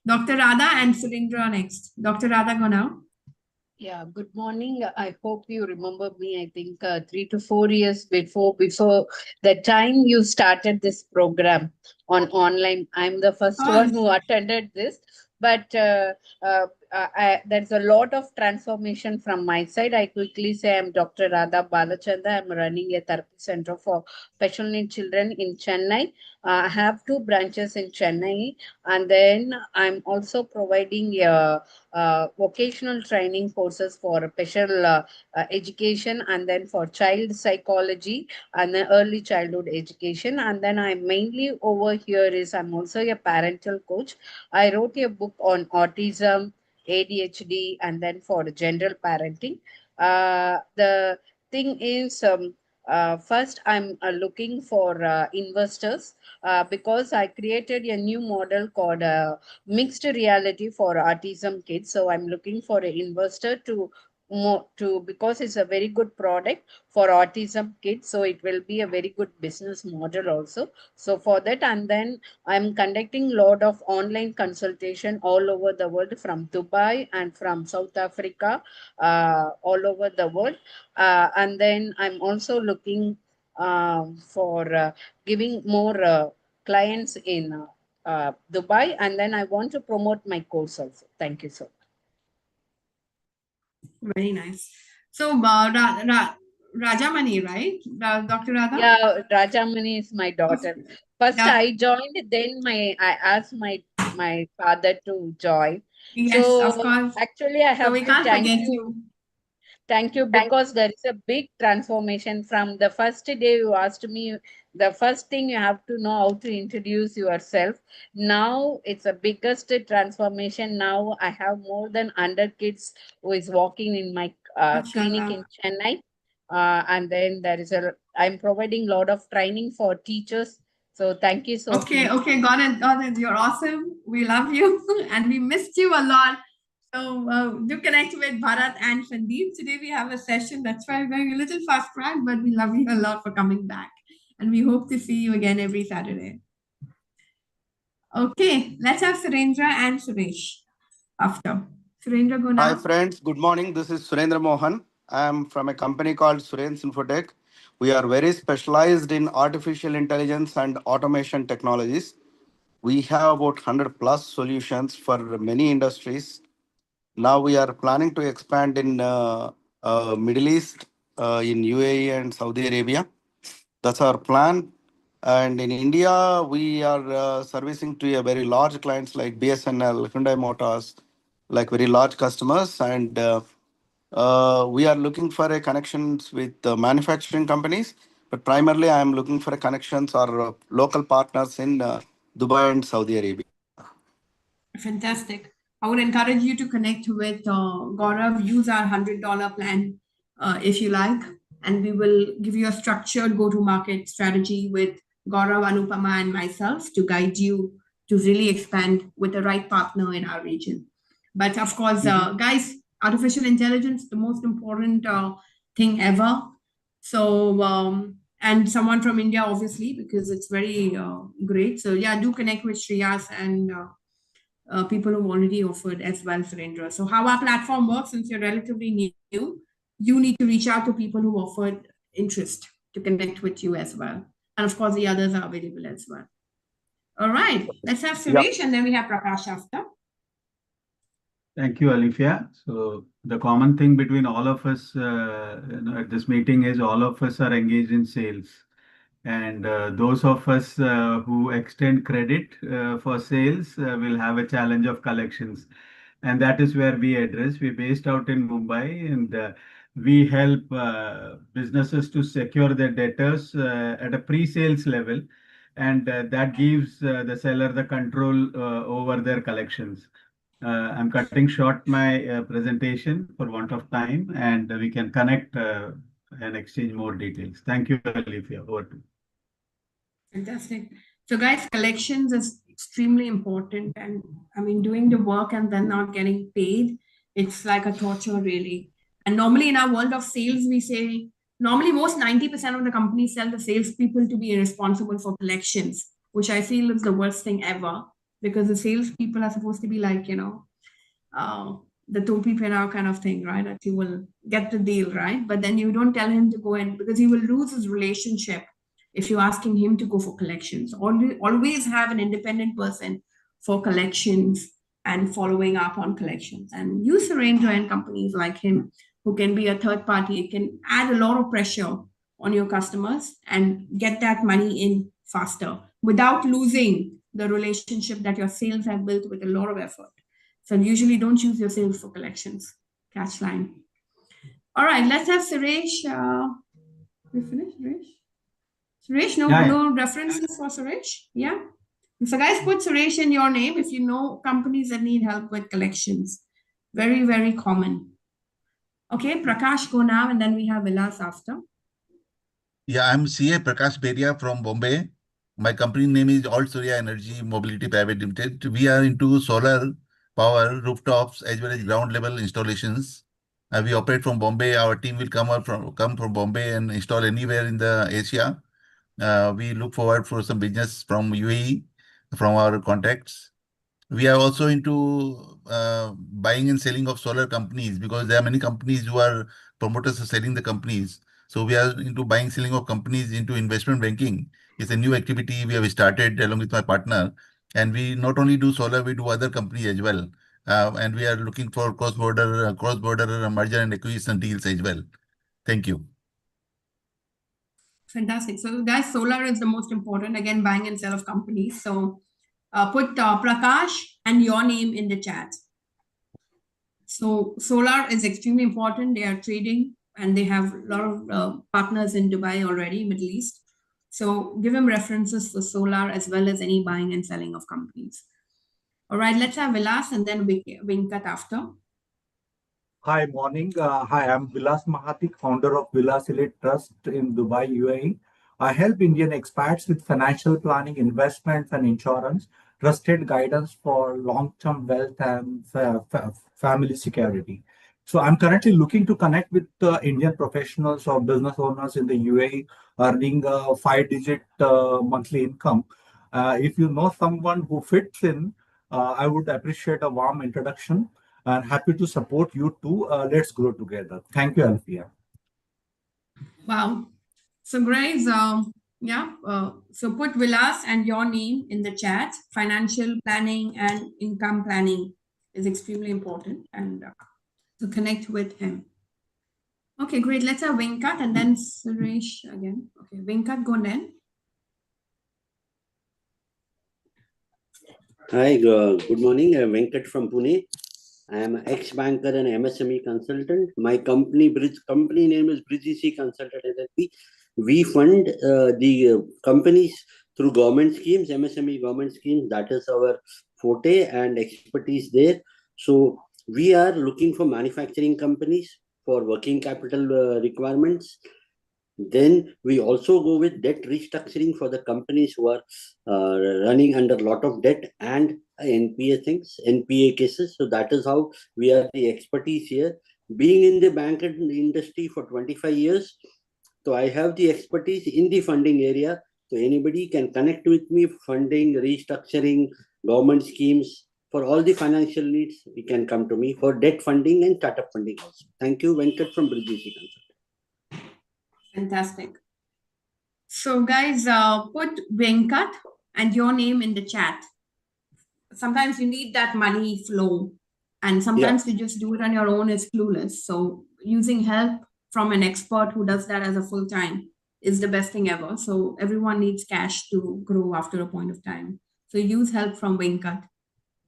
Dr. Radha and Surendra next. Dr. Radha, go now. Yeah, good morning. I hope you remember me. I think 3 to 4 years before the time you started this program on online. I'm the first one who attended this, but there's a lot of transformation from my side. I quickly say I'm Dr. Radha Balachanda. I'm running a therapy center for special needs children in Chennai. I have 2 branches in Chennai, and then I'm also providing vocational training courses for special education, and then for child psychology and then early childhood education. And then I'm mainly over here is I'm also a parental coach. I wrote a book on autism, ADHD, and then for general parenting. The thing is, first I'm looking for investors because I created a new model called mixed reality for autism kids. So I'm looking for an investor to because it's a very good product for autism kids, so it will be a very good business model also. So for that, and then I'm conducting lot of online consultation all over the world, from Dubai and from South Africa, all over the world. And then I'm also looking for giving more clients in Dubai, and then I want to promote my course also. Thank you so much. Very nice. So, Rajamani, right? Dr. Radha? Yeah, Rajamani is my daughter. First I joined, then I asked my father to join. Yes, so of course. actually I So have we to can't thank forget you. you. Thank you, because there is a big transformation from the first day you asked me. The first thing you have to know how to introduce yourself. Now it's a biggest transformation. Now I have more than 100 kids who is walking in my clinic in Chennai. And then I'm providing a lot of training for teachers. So thank you so much. Okay, got it. You're awesome. We love you and we missed you a lot. So do connect with Bharat and Sandeep. Today we have a session. That's why we're going a little fast track, but we love you a lot for coming back. And we hope to see you again every Saturday. Okay, let's have Surendra and Suresh after. Surendra, go now. Hi friends, good morning. This is Surendra Mohan. I am from a company called Surendra Infotech. We are very specialized in artificial intelligence and automation technologies. We have about 100 plus solutions for many industries. Now we are planning to expand in Middle East, in UAE and Saudi Arabia. That's our plan. And in India, we are servicing to a very large clients like BSNL, Hyundai Motors, like very large customers, and we are looking for a connections with manufacturing companies, but primarily I am looking for a connections or local partners in Dubai and Saudi Arabia. Fantastic. I would encourage you to connect with Gaurav. Use our $100 plan if you like, and we will give you a structured go-to-market strategy with Gaurav, Anupama, and myself to guide you to really expand with the right partner in our region. But of course, guys, artificial intelligence, the most important thing ever. So, and someone from India, obviously, because it's very great. So yeah, do connect with Shreyas and people who've already offered as well, Surendra. So how our platform works, since you're relatively new, you need to reach out to people who offered interest to connect with you as well. And of course, the others are available as well. All right, let's have Suresh and then we have Prakash after. Thank you, Alifia. So the common thing between all of us at this meeting is all of us are engaged in sales. And those of us who extend credit for sales will have a challenge of collections. And that is where we address. We're based out in Mumbai, and we help businesses to secure their debtors at a pre-sales level. And that gives the seller the control over their collections. I'm cutting short my presentation for want of time, and we can connect and exchange more details. Thank you, Alifia. Over to you. Fantastic. So guys, collections is extremely important. And I mean, doing the work and then not getting paid, it's like a torture really. And normally in our world of sales, we say, normally most 90% of the companies tell the salespeople to be responsible for collections, which I feel is the worst thing ever, because the salespeople are supposed to be like, the topi pera kind of thing, right? That he will get the deal, right? But then you don't tell him to go in because he will lose his relationship if you're asking him to go for collections. Always have an independent person for collections and following up on collections. And use Surendra and companies like him, who can be a third party. It can add a lot of pressure on your customers and get that money in faster without losing the relationship that your sales have built with a lot of effort. So usually don't use your sales for collections. Catch line. All right, let's have Suresh. We finished, Suresh? Suresh, no references for Suresh? Yeah. So guys, put Suresh in your name if you know companies that need help with collections. Very, very common. Okay, Prakash, go now, and then we have Vilas after. Yeah, I'm CA Prakash Beria from Bombay. My company name is All Surya Energy Mobility Private Limited. We are into solar power, rooftops, as well as ground level installations. We operate from Bombay. Our team will come from Bombay and install anywhere in the Asia. We look forward for some business from UAE, from our contacts. We are also into buying and selling of solar companies, because there are many companies who are promoters of selling the companies. So we are into buying, selling of companies into investment banking. It's a new activity we have started along with my partner. And we not only do solar, we do other companies as well. And we are looking for cross-border merger and acquisition deals as well. Thank you. Fantastic. So guys, solar is the most important. Again, buying and sell of companies. So put Prakash and your name in the chat. So solar is extremely important. They are trading and they have a lot of partners in Dubai already, Middle East. So give him references for solar as well as any buying and selling of companies. All right, let's have Vilas and then Venkat after. Hi, morning. Hi, I'm Vilas Mahatik, founder of Vilas Elite Trust in Dubai, UAE. I help Indian expats with financial planning, investments, and insurance, trusted guidance for long-term wealth and family security. So I'm currently looking to connect with Indian professionals or business owners in the UAE earning a 5-digit monthly income. If you know someone who fits in, I would appreciate a warm introduction. And happy to support you too. Let's grow together. Thank you, Alfia. Wow. So Grace, so put Vilas and your name in the chat. Financial planning and income planning is extremely important, and to connect with him. Okay, great. Let's have Venkat and then Suresh again. Okay, Venkat, go then. Hi, good morning. I'm Venkat from Pune. I am an ex-banker and MSME consultant. My company name is Bridge EC Consultant LLP. We fund the companies through government schemes, MSME government schemes. That is our forte and expertise there. So we are looking for manufacturing companies for working capital requirements. Then we also go with debt restructuring for the companies who are running under a lot of debt and NPA cases. So that is how we are the expertise here. Being in the banking industry for 25 years, so I have the expertise in the funding area. So anybody can connect with me, funding, restructuring, government schemes. For all the financial needs, you can come to me for debt funding and startup funding also. Thank you, Venkat from Bridge EC Consulting. Fantastic. So guys, put Venkat and your name in the chat. Sometimes you need that money flow, and sometimes to just do it on your own is clueless. So using help from an expert who does that as a full time is the best thing ever. So everyone needs cash to grow after a point of time. So use help from Venkat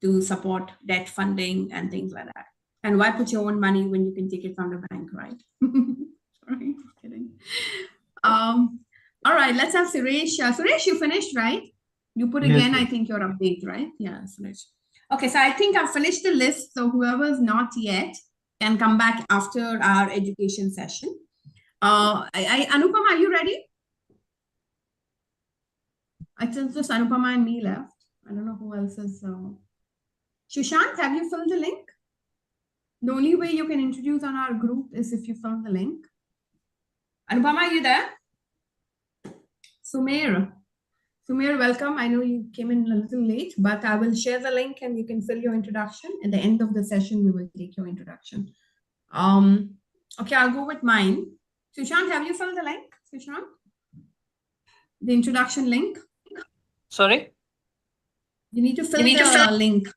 to support debt funding and things like that. And why put your own money when you can take it from the bank, right? Sorry, just kidding. All right, let's have Suresh. Suresh, you finished, right? You put again, I think, your update, right? Yeah, Suresh. Okay, so I think I've finished the list. So whoever's not yet can come back after our education session. Anupama, are you ready? I think just Anupama and me left. I don't know who else is. Sushant, have you filled the link? The only way you can introduce on our group is if you fill the link. Anupama, are you there? Sumer, welcome. I know you came in a little late, but I will share the link and you can fill your introduction. At the end of the session, we will take your introduction. Okay, I'll go with mine. Sushant, have you filled the link? Sushant? The introduction link? Sorry? You need to fill the link.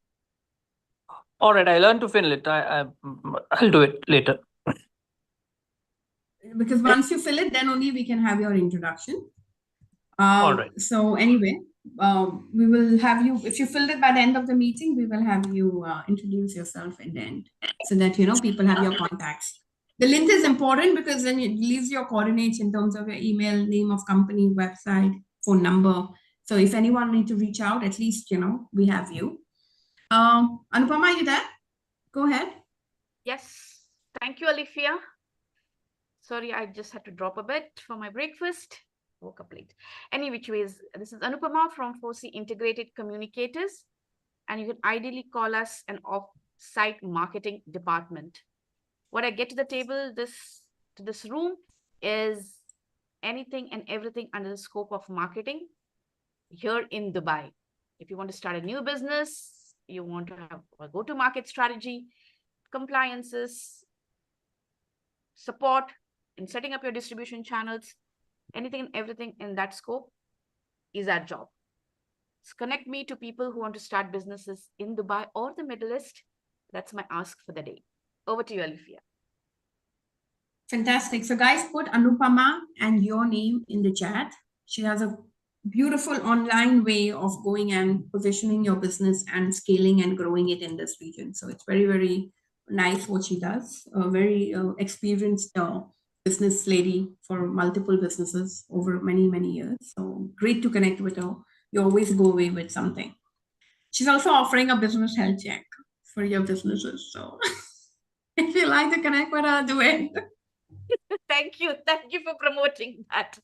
All right, I learned to fill it. I'll do it later. Because once you fill it, then only we can have your introduction. All right. So anyway, we will have you, if you filled it by the end of the meeting, we will have you introduce yourself in the end so that, you know, people have your contacts. The link is important because then it leaves your coordinates in terms of your email, name of company, website, phone number. So if anyone needs to reach out, at least, you know, we have you. Anupama, are you there? Go ahead. Yes. Thank you, Alifia. Sorry, I just had to drop a bit for my breakfast. Woke up late. Any which ways, this is Anupama from 4C Integrated Communicators, and you can ideally call us an off-site marketing department. What I get to the table, to this room, is anything and everything under the scope of marketing here in Dubai. If you want to start a new business, you want to have a go-to-market strategy, compliances, support in setting up your distribution channels, anything and everything in that scope is our job. So connect me to people who want to start businesses in Dubai or the Middle East. That's my ask for the day. Over to you, Alifia. Fantastic. So guys, put Anupama and your name in the chat. She has a beautiful online way of going and positioning your business and scaling and growing it in this region. So it's very, very nice what she does. A very experienced business lady for multiple businesses over many, many years. So great to connect with her. You always go away with something. She's also offering a business health check for your businesses. So if you like to connect with her, do it. Thank you. Thank you for promoting that.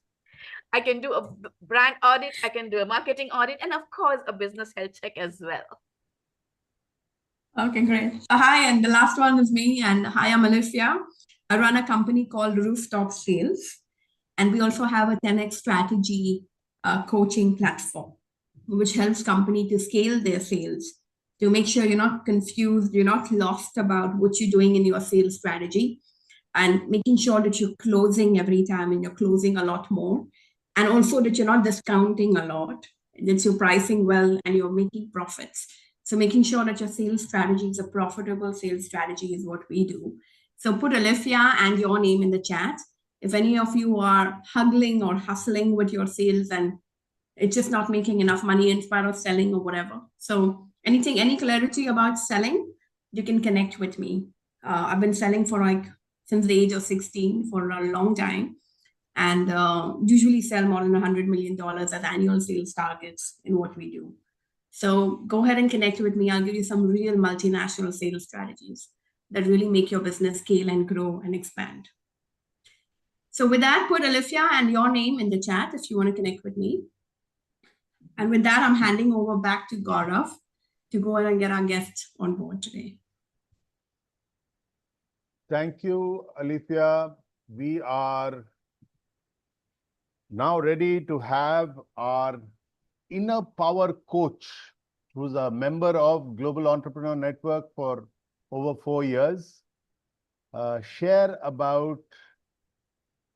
I can do a brand audit, I can do a marketing audit, and of course, a business health check as well. Okay, great. Hi, and the last one is me. And hi, I'm Alifia. I run a company called Rooftop Sales. And we also have a 10x strategy coaching platform, which helps company to scale their sales, to make sure you're not confused, you're not lost about what you're doing in your sales strategy, and making sure that you're closing every time and you're closing a lot more. And also that you're not discounting a lot, that you're pricing well and you're making profits. So making sure that your sales strategy is a profitable sales strategy is what we do. So put Alifia and your name in the chat. If any of you are haggling or hustling with your sales and it's just not making enough money in spite of selling or whatever. So anything, any clarity about selling, you can connect with me. I've been selling for like since the age of 16 for a long time, and usually sell more than $100 million as annual sales targets in what we do. So go ahead and connect with me. I'll give you some real multinational sales strategies that really make your business scale and grow and expand. So with that, put Alifia and your name in the chat if you want to connect with me. And with that, I'm handing over back to Gaurav to go ahead and get our guests on board today. Thank you, Alifia. We are now ready to have our inner power coach, who's a member of Global Entrepreneur Network for over 4 years, share about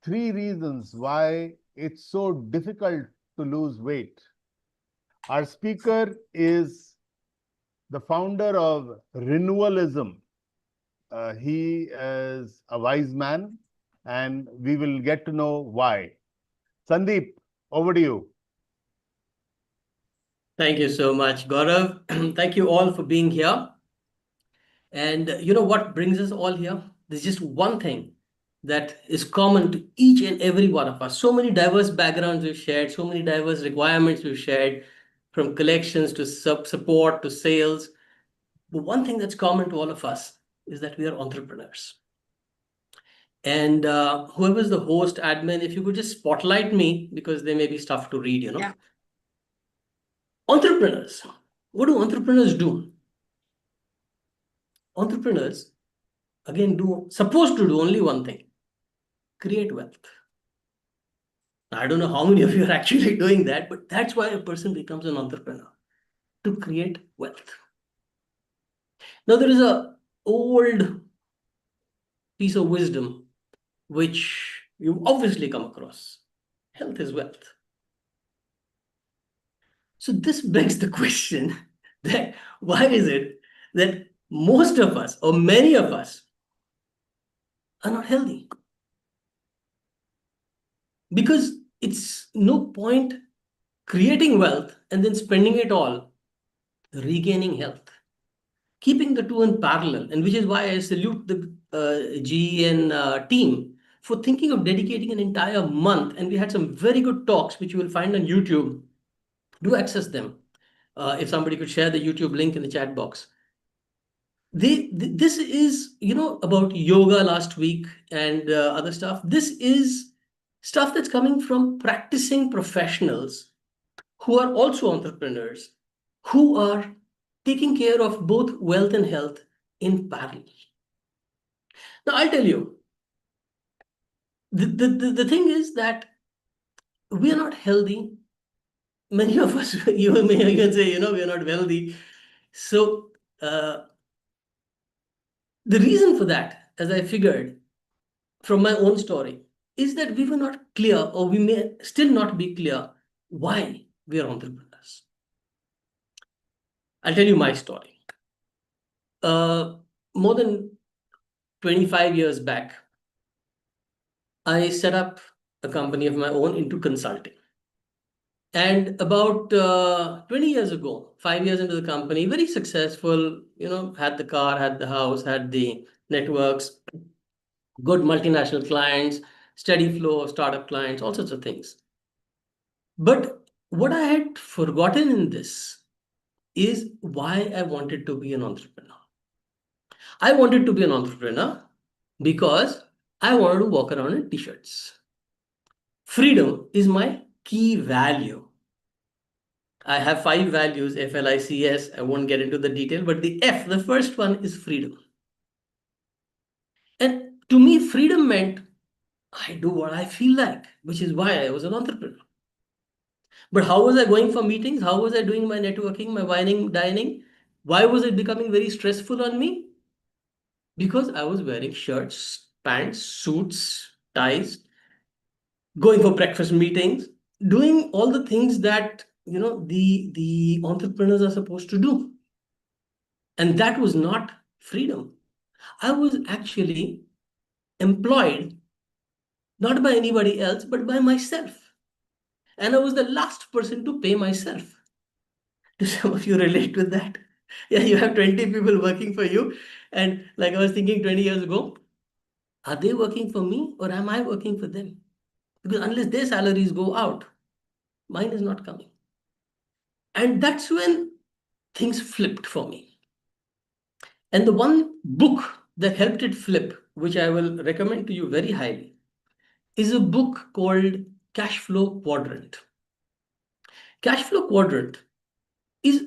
3 reasons why it's so difficult to lose weight. Our speaker is the founder of Renewalism. He is a wise man, and we will get to know why. Sandeep, over to you. Thank you so much, Gaurav. Thank you all for being here. And you know what brings us all here? There's just one thing that is common to each and every one of us. So many diverse backgrounds we've shared, so many diverse requirements we've shared, from collections to support to sales. But one thing that's common to all of us is that we are entrepreneurs. And whoever's the host, admin, if you could just spotlight me, because there may be stuff to read, Yeah. Entrepreneurs. What do entrepreneurs do? Entrepreneurs, again, supposed to do only one thing: create wealth. I don't know how many of you are actually doing that, but that's why a person becomes an entrepreneur, to create wealth. Now, there is a old piece of wisdom which you've obviously come across. Health is wealth. So this begs the question that why is it that most of us, or many of us, are not healthy? Because it's no point creating wealth and then spending it all regaining health. Keeping the two in parallel, and which is why I salute the GEN team for thinking of dedicating an entire month. And we had some very good talks, which you will find on YouTube. Do access them. If somebody could share the YouTube link in the chat box. This is, about yoga last week and other stuff. This is stuff that's coming from practicing professionals who are also entrepreneurs, who are taking care of both wealth and health in parallel. Now, I'll tell you, the thing is that we are not healthy. Many of us, you may even say, we are not wealthy. So the reason for that, as I figured from my own story, is that we were not clear, or we may still not be clear, why we are entrepreneurs. I'll tell you my story. More than 25 years back, I set up a company of my own into consulting. And about 20 years ago, 5 years into the company, very successful, had the car, had the house, had the networks, good multinational clients, steady flow of startup clients, all sorts of things. But what I had forgotten in this is why I wanted to be an entrepreneur. I wanted to be an entrepreneur because I wanted to walk around in t-shirts. Freedom is my key value. I have 5 values, FLICS. I won't get into the detail, but the F, the first one, is freedom. And to me, freedom meant I do what I feel like, which is why I was an entrepreneur. But how was I going for meetings? How was I doing my networking, my wining, dining? Why was it becoming very stressful on me? Because I was wearing shirts, pants, suits, ties, going for breakfast meetings, doing all the things that the entrepreneurs are supposed to do. And that was not freedom. I was actually employed not by anybody else, but by myself. And I was the last person to pay myself. Do some of you relate with that? Yeah, you have 20 people working for you. And like I was thinking 20 years ago, are they working for me or am I working for them? Because unless their salaries go out, mine is not coming. And that's when things flipped for me. And the one book that helped it flip, which I will recommend to you very highly, is a book called Cash Flow Quadrant. Cash Flow Quadrant is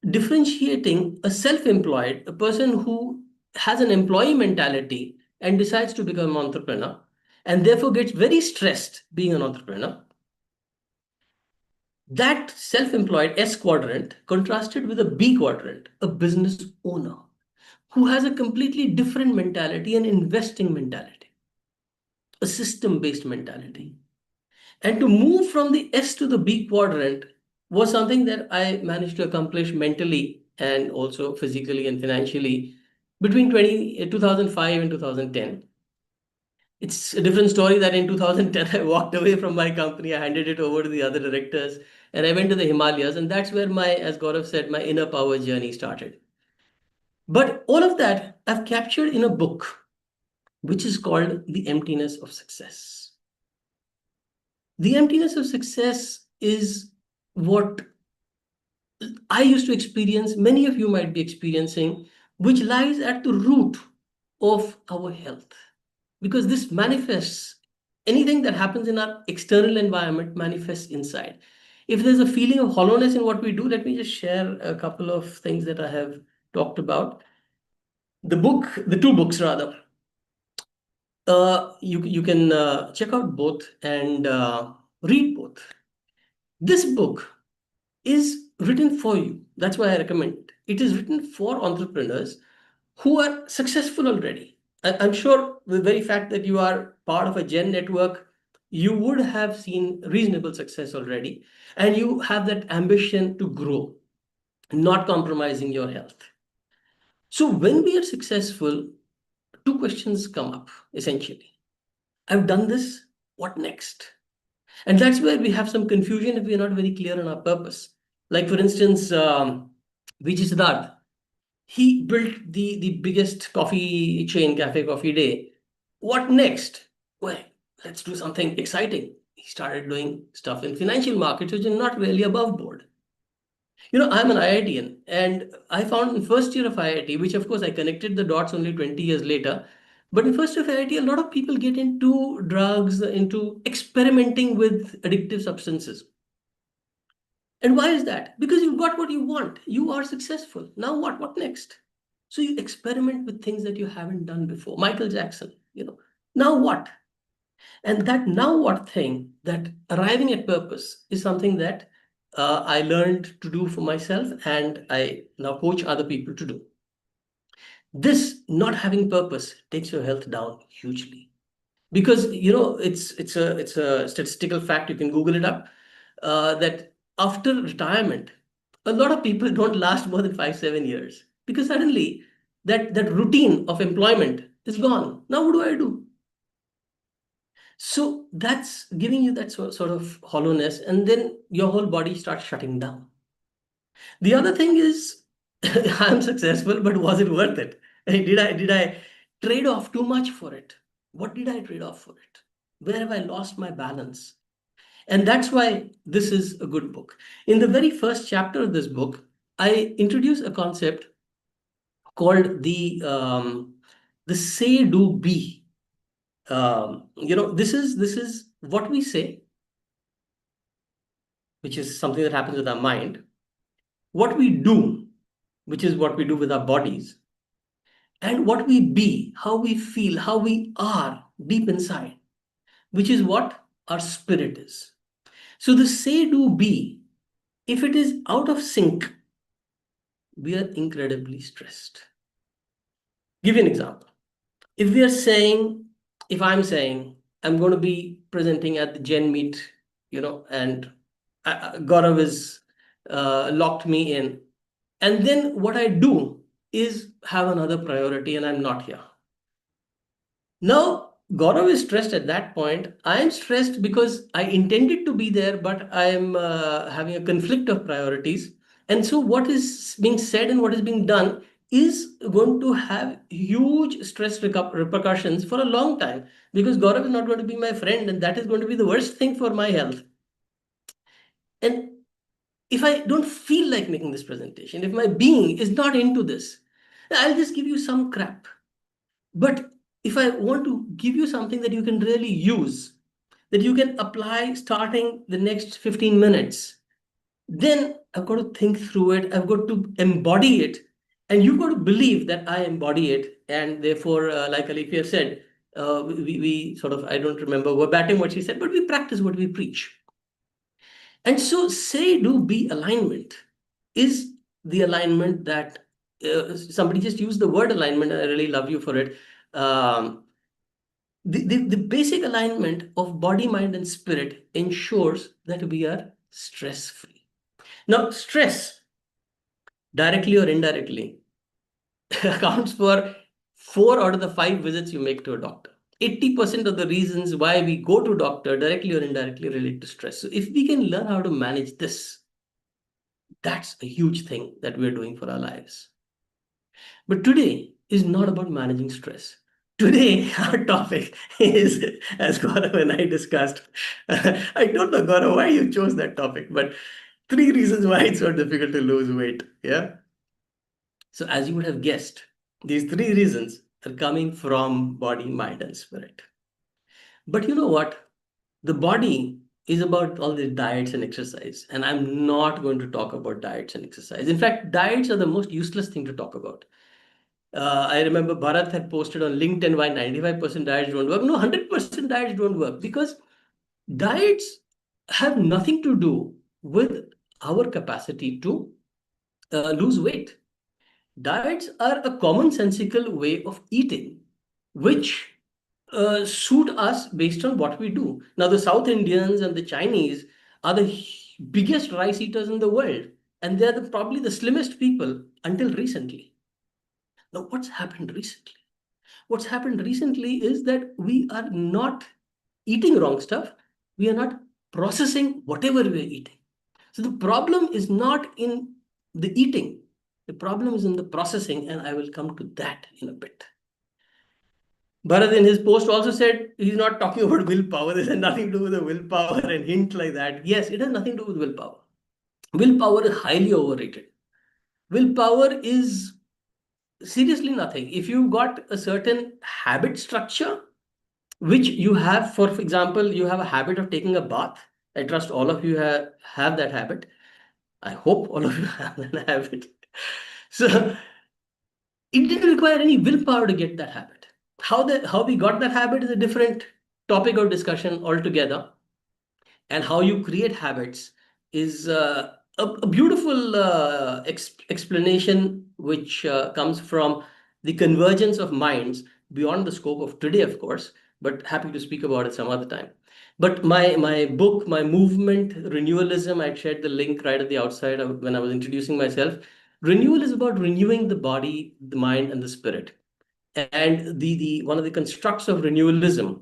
differentiating a self-employed, a person who has an employee mentality and decides to become an entrepreneur and therefore gets very stressed being an entrepreneur. That self-employed S quadrant contrasted with a B quadrant, a business owner who has a completely different mentality, an investing mentality, a system-based mentality. And to move from the S to the B quadrant was something that I managed to accomplish mentally and also physically and financially between 2005 and 2010. It's a different story that in 2010, I walked away from my company. I handed it over to the other directors and I went to the Himalayas. And that's where my, as Gaurav said, my inner power journey started. But all of that I've captured in a book, which is called The Emptiness of Success. The emptiness of success is what I used to experience, many of you might be experiencing, which lies at the root of our health. Because this manifests, anything that happens in our external environment manifests inside. If there's a feeling of hollowness in what we do, let me just share a couple of things that I have talked about. The two books rather. You can check out both and read both. This book is written for you. That's why I recommend it. It is written for entrepreneurs who are successful already. I'm sure the very fact that you are part of a Gen network, you would have seen reasonable success already, and you have that ambition to grow, not compromising your health. So when we are successful, two questions come up essentially. I've done this, what next? And that's where we have some confusion if we're not very clear on our purpose. Like for instance, Vijay Siddharth, he built the biggest coffee chain, Cafe Coffee Day. What next? Well, let's do something exciting. He started doing stuff in financial markets, which is not really above board. You know, I'm an IITian, and I found in first year of IIT, which of course I connected the dots only 20 years later, but in first year of IIT, a lot of people get into drugs, into experimenting with addictive substances. And why is that? Because you've got what you want. You are successful. Now what? What next? So you experiment with things that you haven't done before. Michael Jackson, you know, now what? And that now what thing, that arriving at purpose, is something that I learned to do for myself and I now coach other people to do. This not having purpose takes your health down hugely. Because, you know, it's a statistical fact, you can Google it up, that after retirement, a lot of people don't last more than 5-7 years because suddenly that routine of employment is gone. Now what do I do? So that's giving you that sort of hollowness, and then your whole body starts shutting down. The other thing is, I'm successful, but was it worth it? Did I trade off too much for it? What did I trade off for it? Where have I lost my balance? And that's why this is a good book. In the very first chapter of this book, I introduce a concept called the say do be. You know, this is what we say, which is something that happens with our mind, what we do, which is what we do with our bodies, and what we be, how we feel, how we are deep inside, which is what our spirit is. So the say do be, if it is out of sync, we are incredibly stressed. Give you an example. If I'm saying I'm going to be presenting at the Gen Meet, you know, and Gaurav is locked me in, and then what I do is have another priority and I'm not here. Now, Gaurav is stressed at that point. I'm stressed because I intended to be there, but I'm having a conflict of priorities. And so what is being said and what is being done is going to have huge stress repercussions for a long time, because Gaurav is not going to be my friend, and that is going to be the worst thing for my health. And if I don't feel like making this presentation, if my being is not into this, I'll just give you some crap. But if I want to give you something that you can really use, that you can apply starting the next 15 minutes, then I've got to think through it. I've got to embody it. And you've got to believe that I embody it. And therefore, like Alifia said, we sort of, I don't remember verbatim what she said, but we practice what we preach. And so say, do, be alignment is the alignment that somebody just used the word alignment. I really love you for it. The basic alignment of body, mind, and spirit ensures that we are stress-free. Now, stress, directly or indirectly, accounts for 4 out of the 5 visits you make to a doctor. 80% of the reasons why we go to doctor directly or indirectly relate to stress. So if we can learn how to manage this, that's a huge thing that we're doing for our lives. But today is not about managing stress. Today, our topic is, as Gaurav and I discussed, I don't know, Gaurav, why you chose that topic, but 3 reasons why it's so difficult to lose weight. Yeah. So as you would have guessed, these 3 reasons are coming from body, mind, and spirit. But you know what? The body is about all the diets and exercise. And I'm not going to talk about diets and exercise. In fact, diets are the most useless thing to talk about. I remember Bharat had posted on LinkedIn why 95% diets don't work. No, 100% diets don't work, because diets have nothing to do with our capacity to lose weight. Diets are a commonsensical way of eating, which suit us based on what we do. Now, the South Indians and the Chinese are the biggest rice eaters in the world, and they're probably the slimmest people until recently. Now, what's happened recently? What's happened recently is that we are not eating wrong stuff. We are not processing whatever we're eating. So the problem is not in the eating. The problem is in the processing, and I will come to that in a bit. Bharat in his post also said he's not talking about willpower. This has nothing to do with the willpower and hint like that. Yes, it has nothing to do with willpower. Willpower is highly overrated. Willpower is seriously nothing. If you've got a certain habit structure, which you have, for example, you have a habit of taking a bath. I trust all of you have that habit. I hope all of you have that habit. So it didn't require any willpower to get that habit. How we got that habit is a different topic of discussion altogether. And how you create habits is a beautiful explanation, which comes from the convergence of minds beyond the scope of today, of course, but happy to speak about it some other time. But my book, my movement, Renewalism, I shared the link right at the outside when I was introducing myself. Renewal is about renewing the body, the mind, and the spirit. And the one of the constructs of renewalism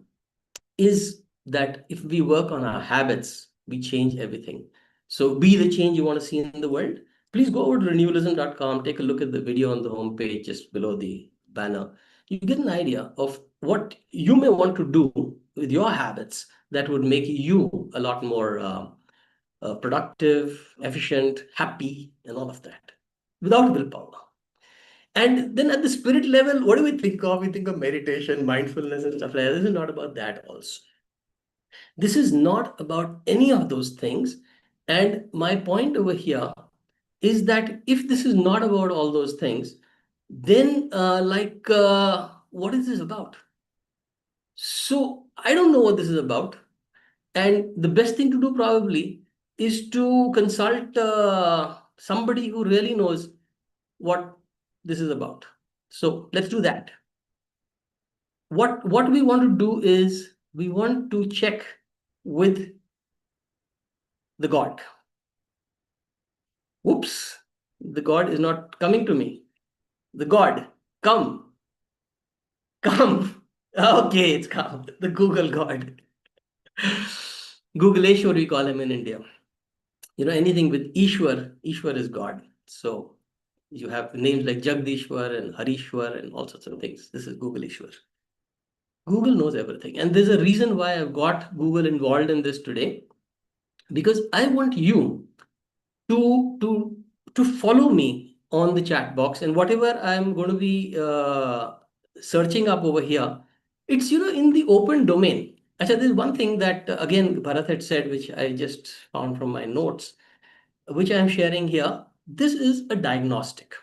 is that if we work on our habits, we change everything. So be the change you want to see in the world. Please go over to renewalism.com, take a look at the video on the homepage just below the banner. You get an idea of what you may want to do with your habits that would make you a lot more productive, efficient, happy, and all of that without willpower. And then at the spirit level, what do we think of? We think of meditation, mindfulness, and stuff like that. This is not about that also. This is not about any of those things. And my point over here is that if this is not about all those things, then what is this about? So I don't know what this is about. And the best thing to do probably is to consult somebody who really knows what this is about. So let's do that. What we want to do is we want to check with the God. Whoops, the God is not coming to me. The God, come. Okay, it's come. The Google God. Googleshwar, we call him in India. anything with Ishwar, Ishwar is God. So you have names like Jagdishwar and Harishwar and all sorts of things. This is Google Ishwar. Google knows everything. And there's a reason why I've got Google involved in this today, because I want you to to to follow me on the chat box, and whatever I'm going to be searching up over here, it's in the open domain. Actually, there's one thing that again Bharat had said, which I just found from my notes, which I'm sharing here. This is a diagnostic.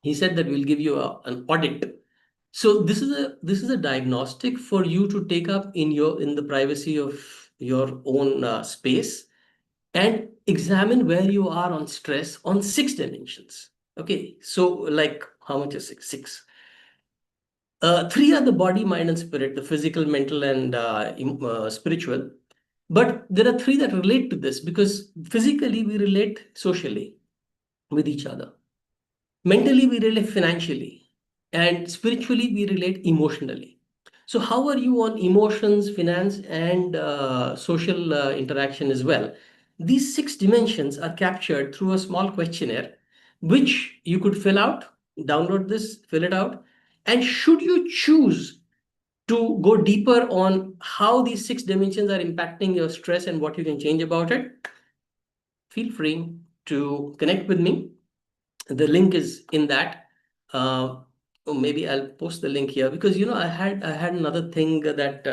He said that we'll give you an audit. So this is a diagnostic for you to take up in the privacy of your own space, and examine where you are on stress on 6 dimensions. Okay, so like how much is six? Six. Three are the body, mind, and spirit, the physical, mental, and spiritual. But there are three that relate to this, because physically we relate socially with each other. Mentally, we relate financially, and spiritually, we relate emotionally. So, how are you on emotions, finance, and social interaction as well? These 6 dimensions are captured through a small questionnaire, which you could fill out, download this, fill it out. And should you choose to go deeper on how these 6 dimensions are impacting your stress and what you can change about it, feel free to connect with me. The link is in that. Or maybe I'll post the link here, because I had another thing that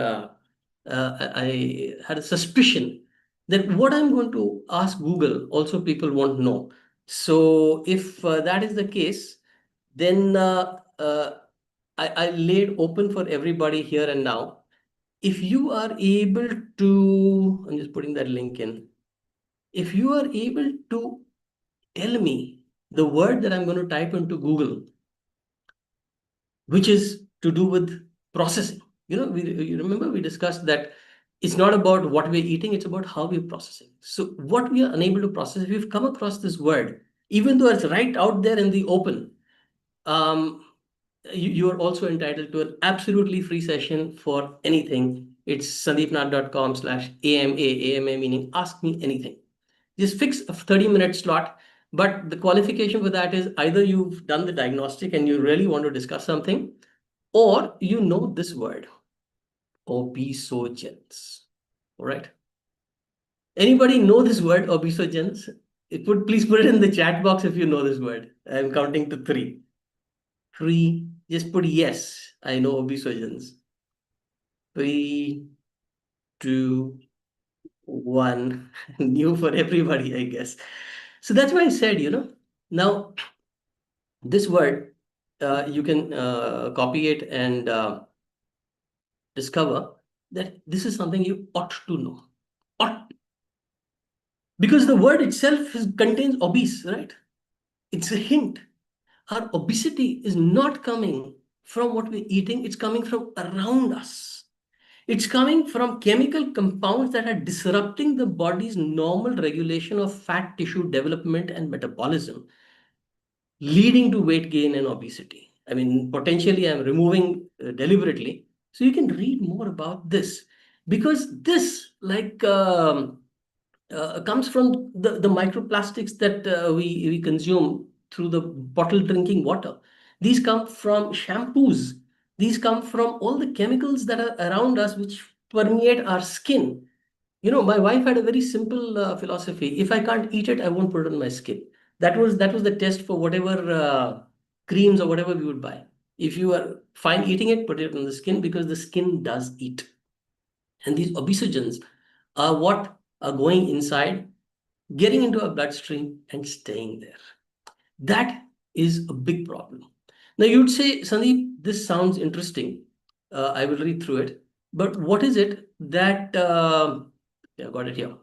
I had a suspicion that what I'm going to ask Google also people won't know. So if that is the case, then I laid open for everybody here and now. If you are able to, I'm just putting that link in. If you are able to tell me the word that I'm going to type into Google, which is to do with processing. You remember we discussed that it's not about what we're eating, it's about how we're processing. So what we are unable to process, if you've come across this word, even though it's right out there in the open, you are also entitled to an absolutely free session for anything. It's sandeepnath.com/AMA, meaning ask me anything. Just fix a 30-minute slot. But the qualification for that is either you've done the diagnostic and you really want to discuss something, or you know this word, obesogens. All right. Anybody know this word, obesogens? Please put it in the chat box if you know this word. I'm counting to three. Three. Just put yes. I know obesogens. 3, 2, 1. New for everybody, I guess. So that's why I said, now this word, you can copy it and discover that this is something you ought to know. Ought. Because the word itself contains obese, right? It's a hint. Our obesity is not coming from what we're eating, it's coming from around us. It's coming from chemical compounds that are disrupting the body's normal regulation of fat tissue development and metabolism, leading to weight gain and obesity. I mean, potentially I'm removing deliberately. So you can read more about this, because this comes from the microplastics that we consume through the bottled drinking water. These come from shampoos. These come from all the chemicals that are around us, which permeate our skin. My wife had a very simple philosophy. If I can't eat it, I won't put it on my skin. That was the test for whatever creams or whatever we would buy. If you are fine eating it, put it on the skin, because the skin does eat. And these obesogens are what are going inside, getting into our bloodstream and staying there. That is a big problem. Now you'd say, Sandeep, this sounds interesting. I will read through it. But what is it that, yeah, I got it here.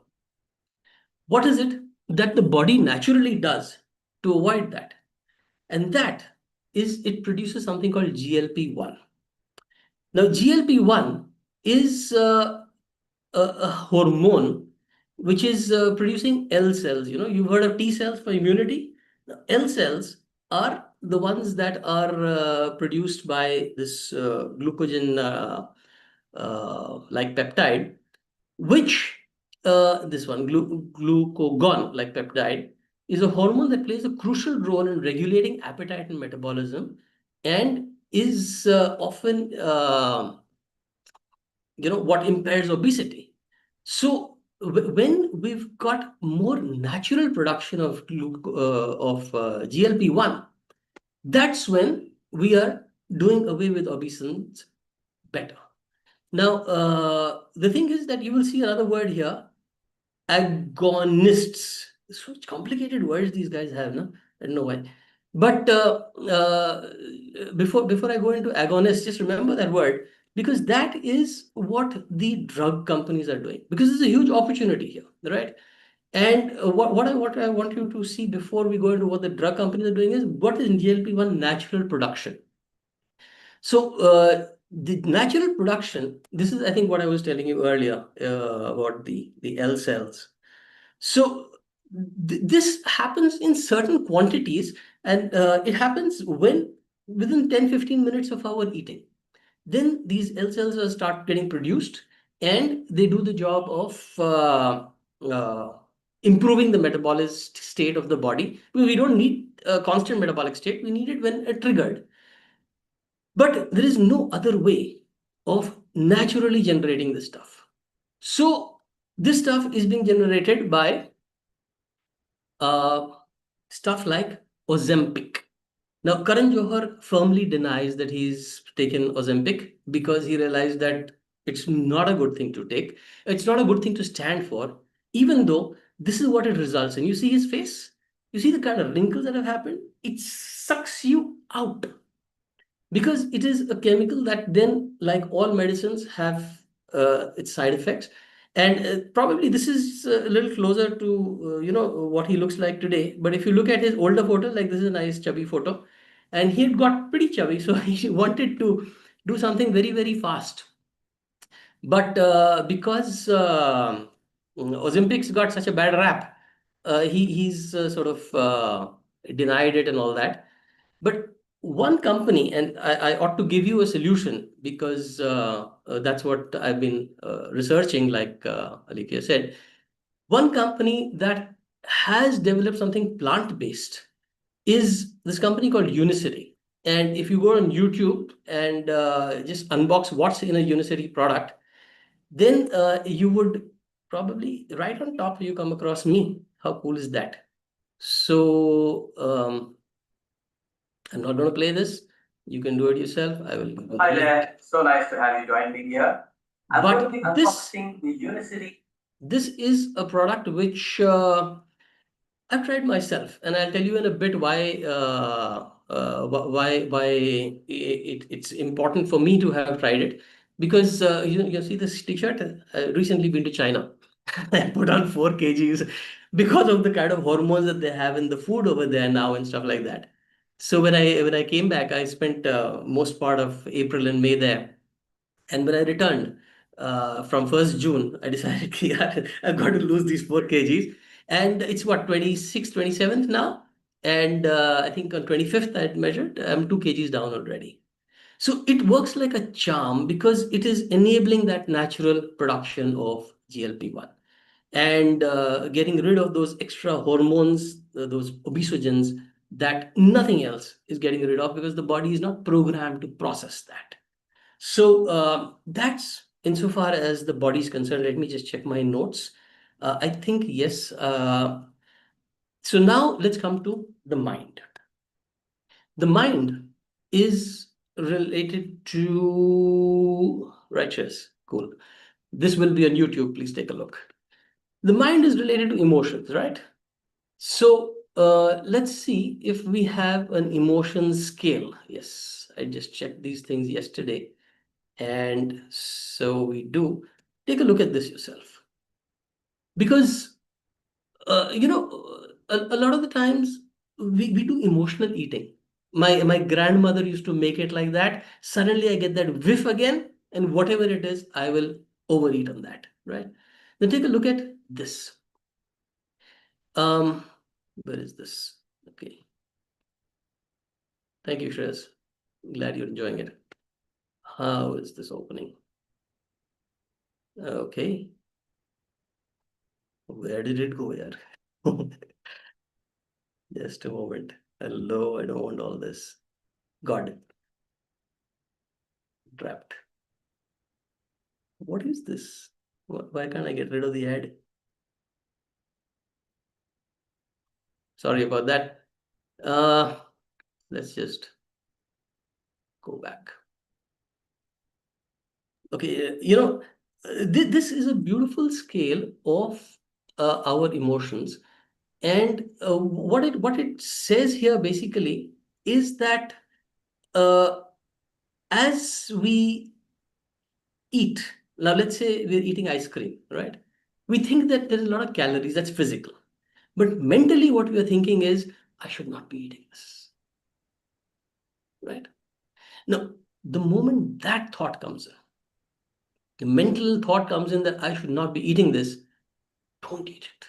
What is it that the body naturally does to avoid that? And that is, it produces something called GLP-1. Now, GLP-1 is a hormone which is producing L cells. You've heard of T cells for immunity. Now, L cells are the ones that are produced by this glucogen like peptide, which this one, glucagon, like peptide, is a hormone that plays a crucial role in regulating appetite and metabolism, and is often, what impairs obesity. So when we've got more natural production of GLP-1, that's when we are doing away with obesity better. Now, the thing is that you will see another word here, agonists. Such complicated words these guys have, no? I don't know why. But before I go into agonists, just remember that word, because that is what the drug companies are doing. Because there's a huge opportunity here, right? And what I want you to see before we go into what the drug companies are doing is what is GLP-1 natural production. So the natural production, this is, I think, what I was telling you earlier about the L cells. So this happens in certain quantities, and it happens when within 10-15 minutes of our eating. Then these L cells start getting produced, and they do the job of improving the metabolic state of the body. We don't need a constant metabolic state. We need it when triggered. But there is no other way of naturally generating this stuff. So this stuff is being generated by stuff like Ozempic. Now, Karan Johar firmly denies that he's taken Ozempic because he realized that it's not a good thing to take. It's not a good thing to stand for, even though this is what it results in. You see his face? You see the kind of wrinkles that have happened? It sucks you out. Because it is a chemical that then, like all medicines, have its side effects. And probably this is a little closer to, what he looks like today. But if you look at his older photos, like this is a nice chubby photo. And he had got pretty chubby, so he wanted to do something very, very fast. But because Ozempics got such a bad rap, he's sort of denied it and all that. But one company, and I ought to give you a solution, because that's what I've been researching, like Alikia said. One company that has developed something plant-based is this company called Unicity. And if you go on YouTube and just unbox what's in a Unicity product, then you would probably, right on top, you come across me. How cool is that? So I'm not going to play this. You can do it yourself. I will. Hi there. So nice to have you join me here. I'm going to be unboxing the Unicity. This is a product which I've tried myself, and I'll tell you in a bit why it's important for me to have tried it. Because you see this t-shirt. I recently been to China. I put on 4 kgs because of the kind of hormones that they have in the food over there now and stuff like that. So when I came back, I spent most part of April and May there. And when I returned from 1st June, I decided, yeah, I've got to lose these 4 kgs. And it's what, 26th, 27th now? And I think on 25th I measured, I'm 2 kgs down already. So it works like a charm because it is enabling that natural production of GLP-1 and getting rid of those extra hormones, those obesogens that nothing else is getting rid of because the body is not programmed to process that. So that's insofar as the body is concerned. Let me just check my notes. I think, yes. So now let's come to the mind. The mind is related to righteous. Cool. This will be on YouTube. Please take a look. The mind is related to emotions, right? So let's see if we have an emotion scale. Yes, I just checked these things yesterday. And so we do. Take a look at this yourself. Because, a lot of the times we do emotional eating. My grandmother used to make it like that. Suddenly I get that whiff again, and whatever it is, I will overeat on that, right? Then take a look at this. Where is this? Okay. Thank you, Shreyas. Glad you're enjoying it. How is this opening? Okay. Where did it go here? Just a moment. Hello, I don't want all this. Got it. Trapped. What is this? Why can't I get rid of the ad? Sorry about that. Let's just go back. Okay, this is a beautiful scale of our emotions, and what it says here basically is that as we eat, now let's say we're eating ice cream, right? We think that there's a lot of calories, that's physical. But mentally, what we are thinking is, I should not be eating this, right? Now, the moment that thought comes in, the mental thought comes in that I should not be eating this, don't eat it.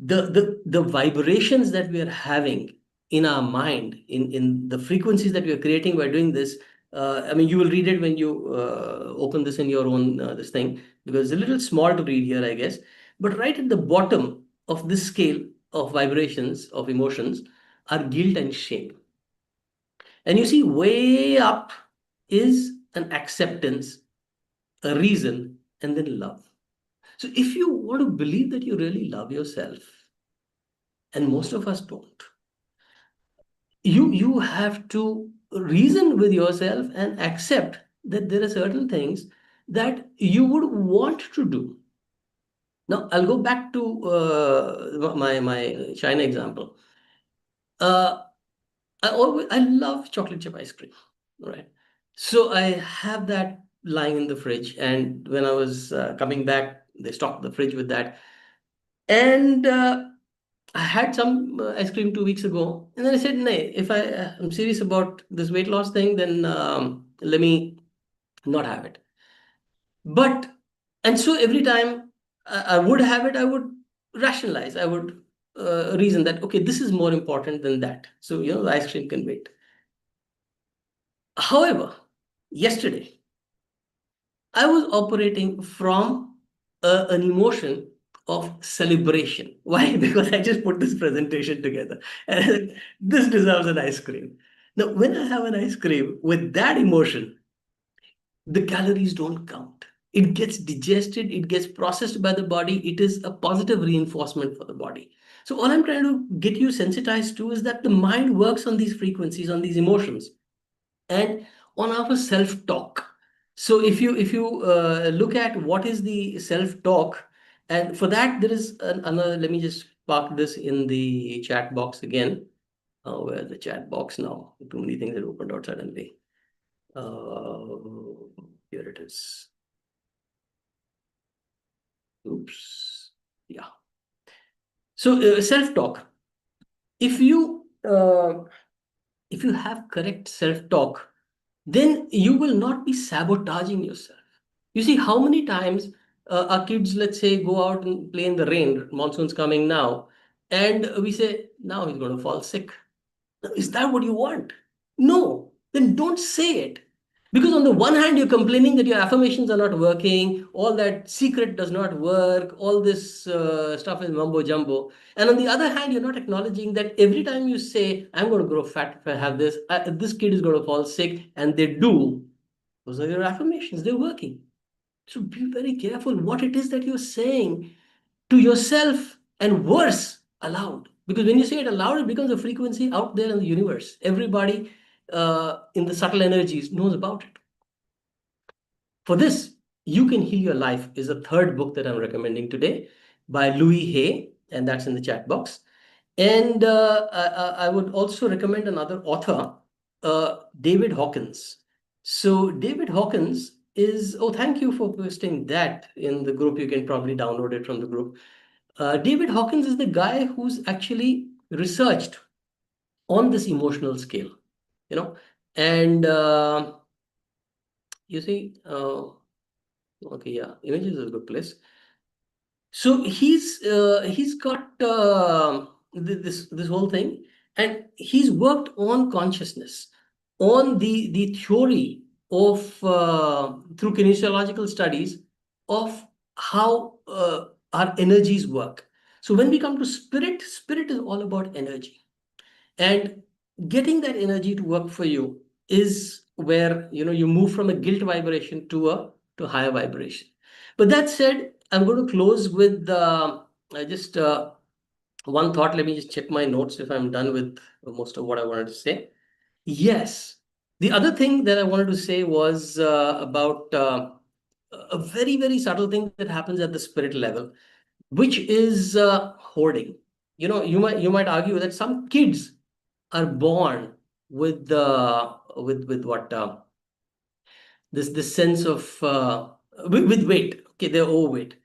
The vibrations that we are having in our mind, in the frequencies that we are creating by doing this, I mean, you will read it when you open this in your own this thing, because it's a little small to read here, I guess. But right at the bottom of this scale of vibrations, of emotions, are guilt and shame. And you see, way up is an acceptance, a reason, and then love. So if you want to believe that you really love yourself, and most of us don't, you have to reason with yourself and accept that there are certain things that you would want to do. Now, I'll go back to my China example. I love chocolate chip ice cream, right? So I have that lying in the fridge, and when I was coming back, they stocked the fridge with that. And I had some ice cream 2 weeks ago, and then I said, "Nay, if I'm serious about this weight loss thing, then let me not have it." And so every time I would have it, I would rationalize, I would reason that, okay, this is more important than that. So, the ice cream can wait. However, yesterday, I was operating from an emotion of celebration. Why? Because I just put this presentation together and this deserves an ice cream. Now, when I have an ice cream with that emotion, the calories don't count. It gets digested, it gets processed by the body. It is a positive reinforcement for the body. So, all I'm trying to get you sensitized to is that the mind works on these frequencies, on these emotions, and on our self-talk. So if you look at what is the self-talk, and for that there is another. Let me just park this in the chat box again. Where's the chat box now? Too many things that opened out suddenly. Here it is. Oops. Yeah. So self-talk. If you have correct self-talk, then you will not be sabotaging yourself. You see, how many times our kids, let's say, go out and play in the rain, monsoon's coming now, and we say, now he's going to fall sick. Now, is that what you want? No, then don't say it. Because on the one hand, you're complaining that your affirmations are not working, all that secret does not work, all this stuff is mumbo jumbo. And on the other hand, you're not acknowledging that every time you say, I'm going to grow fat if I have this, this kid is going to fall sick, and they do, those are your affirmations, they're working. So be very careful what it is that you're saying to yourself, and worse, aloud. Because when you say it aloud, it becomes a frequency out there in the universe. Everybody in the subtle energies knows about it. For this, You Can Heal Your Life is a third book that I'm recommending today by Louis Hay, and that's in the chat box. And I would also recommend another author, David Hawkins. So David Hawkins is, oh, thank you for posting that in the group. You can probably download it from the group. David Hawkins is the guy who's actually researched on this emotional scale, and you see, okay, yeah, images is a good place. So he's got this whole thing, and he's worked on consciousness, on the theory of through kinesiological studies of how our energies work. So when we come to spirit, spirit is all about energy. And getting that energy to work for you is where you move from a guilt vibration to a higher vibration. But that said, I'm going to close with just one thought. Let me just check my notes if I'm done with most of what I wanted to say. Yes. The other thing that I wanted to say was about a very, very subtle thing that happens at the spirit level, which is hoarding. You might argue that some kids are born with what this sense of with weight. Okay, they're overweight,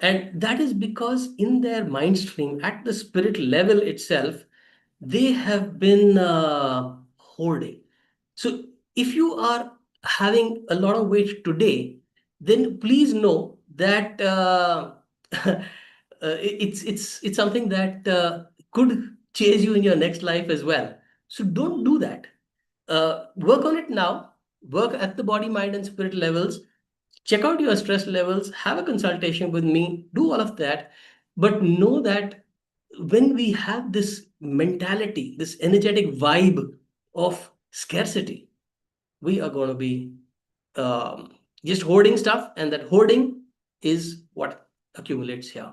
and that is because in their mind stream, at the spirit level itself, they have been hoarding. So if you are having a lot of weight today, then please know that it's something that could chase you in your next life as well. So don't do that. Work on it now. Work at the body, mind, and spirit levels. Check out your stress levels. Have a consultation with me. Do all of that. But know that when we have this mentality, this energetic vibe of scarcity, we are going to be just hoarding stuff, and that hoarding is what accumulates here.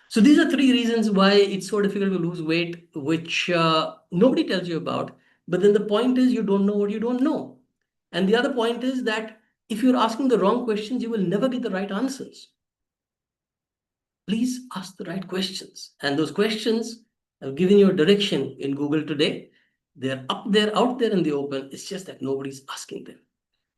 So these are three reasons why it's so difficult to lose weight, which nobody tells you about. But then the point is you don't know what you don't know. And the other point is that if you're asking the wrong questions, you will never get the right answers. Please ask the right questions. And those questions have given you a direction in Google today. They're up there, out there in the open. It's just that nobody's asking them.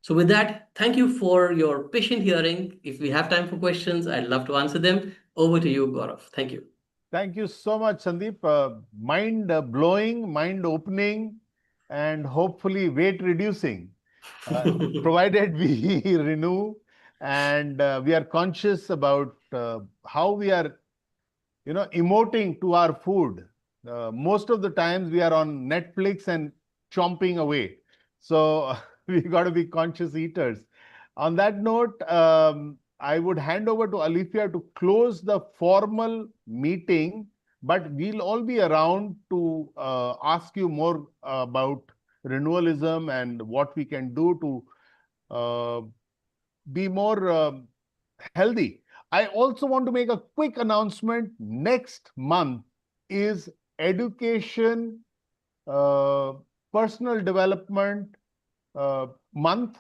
So with that, thank you for your patient hearing. If we have time for questions, I'd love to answer them. Over to you, Gaurav. Thank you. Thank you so much, Sandeep. Mind blowing, mind opening, and hopefully weight reducing, provided we renew and we are conscious about how we are, emoting to our food. Most of the times we are on Netflix and chomping away. So we got to be conscious eaters. On that note, I would hand over to Alifia to close the formal meeting, but we'll all be around to ask you more about renewalism and what we can do to be more healthy. I also want to make a quick announcement. Next month is education, personal development month.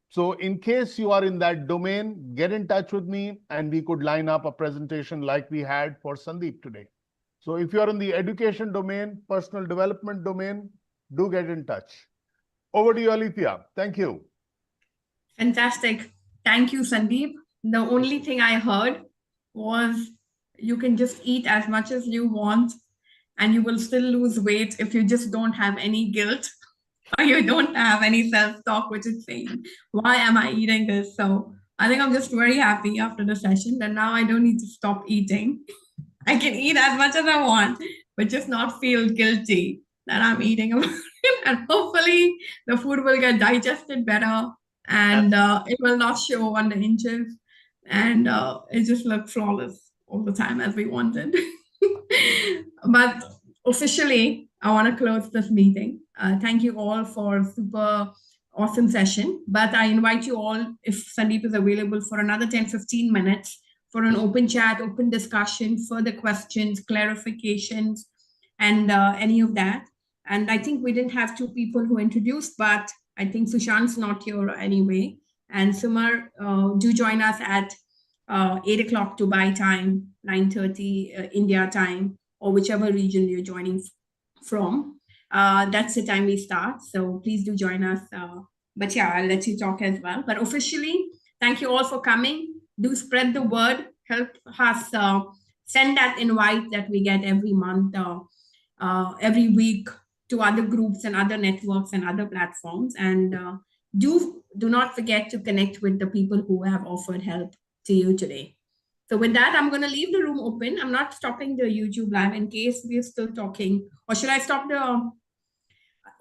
So in case you are in that domain, get in touch with me and we could line up a presentation like we had for Sandeep today. So if you are in the education domain, personal development domain, do get in touch. Over to you, Alithia. Thank you. Fantastic. Thank you, Sandeep. The only thing I heard was you can just eat as much as you want and you will still lose weight if you just don't have any guilt or you don't have any self-talk, which is saying, why am I eating this? So I think I'm just very happy after the session that now I don't need to stop eating. I can eat as much as I want, but just not feel guilty that I'm eating. And hopefully the food will get digested better and it will not show on the inches and it just look flawless all the time as we wanted. But officially, I want to close this meeting. Thank you all for super awesome session. But I invite you all, if Sandeep is available, for another 10-15 minutes for an open chat, open discussion, further questions, clarifications, and any of that. And I think we didn't have two people who introduced, but I think Sushant's not here anyway. And Sumar, do join us at 8 o'clock Dubai time, 9:30 India time, or whichever region you're joining from. That's the time we start. So please do join us. But yeah, I'll let you talk as well. But officially, thank you all for coming. Do spread the word. Help us send that invite that we get every month, every week to other groups and other networks and other platforms. And do not forget to connect with the people who have offered help to you today. So with that, I'm going to leave the room open. I'm not stopping the YouTube live in case we're still talking. Or should I stop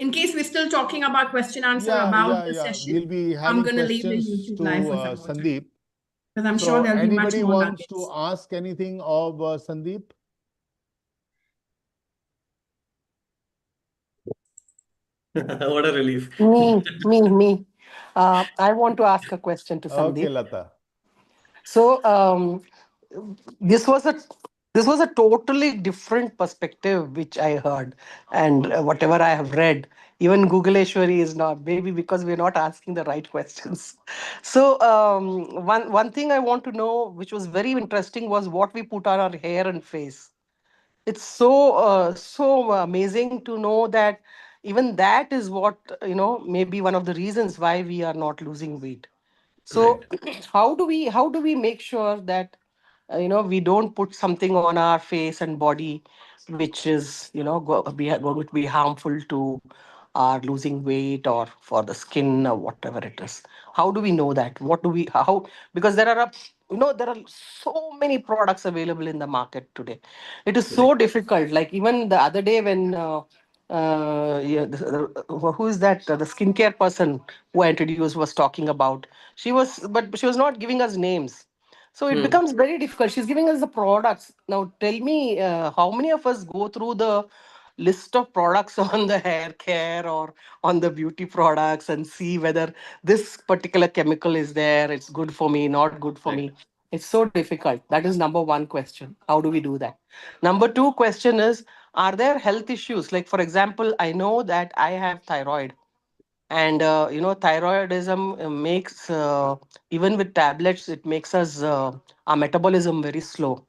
in case we're still talking about question answer about the session? We'll be having I'm going to leave the questions YouTube to live for some more time. Sandeep. Because I'm So sure there'll be much anybody more wants to nuggets. ask anything of Sandeep? What a relief. Me. I want to ask a question to Okay, Sandeep. Lata. So this was a this was a totally different perspective which I heard, and whatever I have read, even Googleshwari is not, maybe because we're not asking the right questions. So one thing I want to know, which was very interesting, was what we put on our hair and face. It's so amazing to know that even that is what, maybe one of the reasons why we are not losing weight. So how do we make sure that we don't put something on our face and body which is going to be harmful to our losing weight or for the skin or whatever it is? How do we know that? What do we how Because there are so many products available in the market today. It is so difficult. Like even the other day when yeah, who is that? The skincare person who I introduced was talking about. But she was not giving us names. So it becomes very difficult. She's giving us the products. Now tell me, how many of us go through the list of products on the hair care or on the beauty products and see whether this particular chemical is there, it's good for me, not good for me? It's so difficult. That is number one question. How do we do that? Number two question is, are there health issues? Like, for example, I know that I have thyroid, and thyroidism makes, even with tablets, it makes us our metabolism very slow.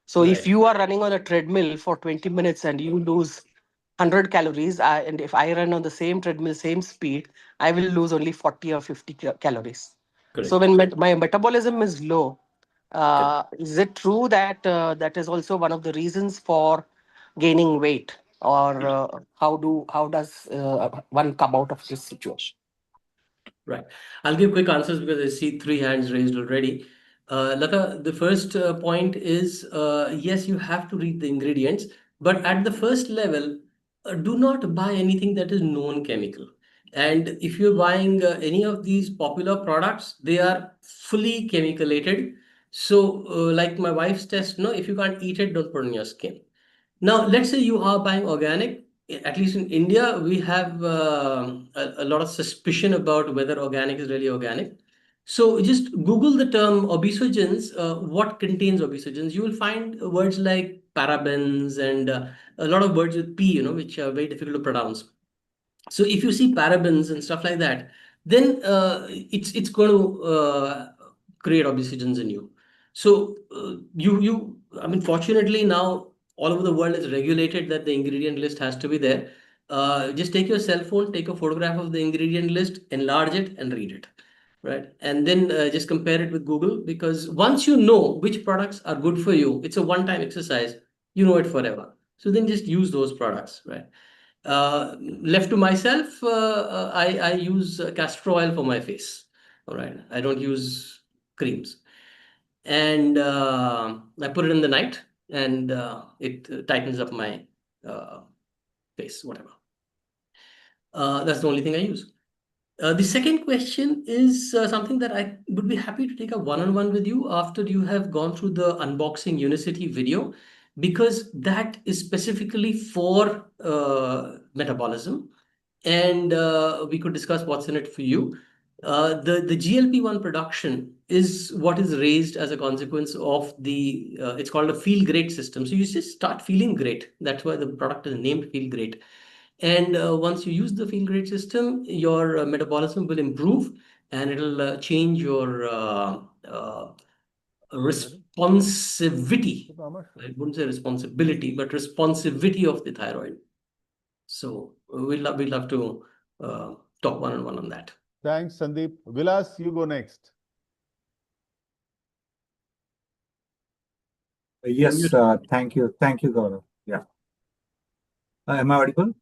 So if you are running on a treadmill for 20 minutes and you lose 100 calories, and if I run on the same treadmill, same speed, I will lose only 40 or 50 calories. So Correct. when my metabolism is low, is it true that that is also one of the reasons for gaining weight? Or how does one come out of this situation? Right. I'll give quick answers because I see three hands raised already. Lata, the first point is, yes, you have to read the ingredients, but at the first level, do not buy anything that is known chemical. And if you're buying any of these popular products, they are fully chemicalated. So, like my wife's test, no, if you can't eat it, don't put it on your skin. Now, let's say you are buying organic. At least in India, we have a lot of suspicion about whether organic is really organic. So just Google the term obesogens, what contains obesogens. You will find words like parabens and a lot of words with P, which are very difficult to pronounce. So if you see parabens and stuff like that, then it's going to create obesogens in you. So I mean, fortunately now all over the world is regulated that the ingredient list has to be there. Just take your cell phone, take a photograph of the ingredient list, enlarge it, and read it, right? And then just compare it with Google, because once you know which products are good for you, it's a one-time exercise. You know it forever. So then just use those products, right? Left to myself, I use castor oil for my face. All right, I don't use creams, and I put it in the night, and it tightens up my uh, face, whatever. That's the only thing I use. The second question is something that I would be happy to take a one-on-one with you after you have gone through the unboxing Unicity video, because that is specifically for metabolism, and we could discuss what's in it for you. The GLP-1 production is what is raised as a consequence of the, it's called a feel great system. So you just start feeling great. That's why the product is named Feel Great. And once you use the feel great system, your metabolism will improve, and it'll change your responsivity. I wouldn't say responsibility, but responsivity of the thyroid. So we'd love to talk one-on-one on that. Thanks, Sandeep. Vilas, you go next. Yes, thank you. Thank you, Gaurav. Yeah. Am I audible?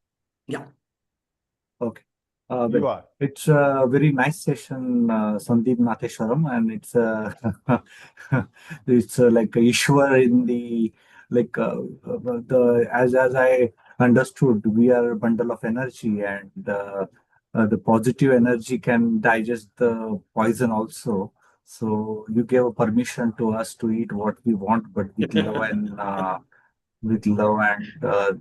Yeah. Okay. You are. It's a very nice session, Sandeep Natheswaram, and it's it's like a issuer in the, like the as I understood, we are a bundle of energy, and the positive energy can digest the poison also. So you gave a permission to us to eat what we want, but with love and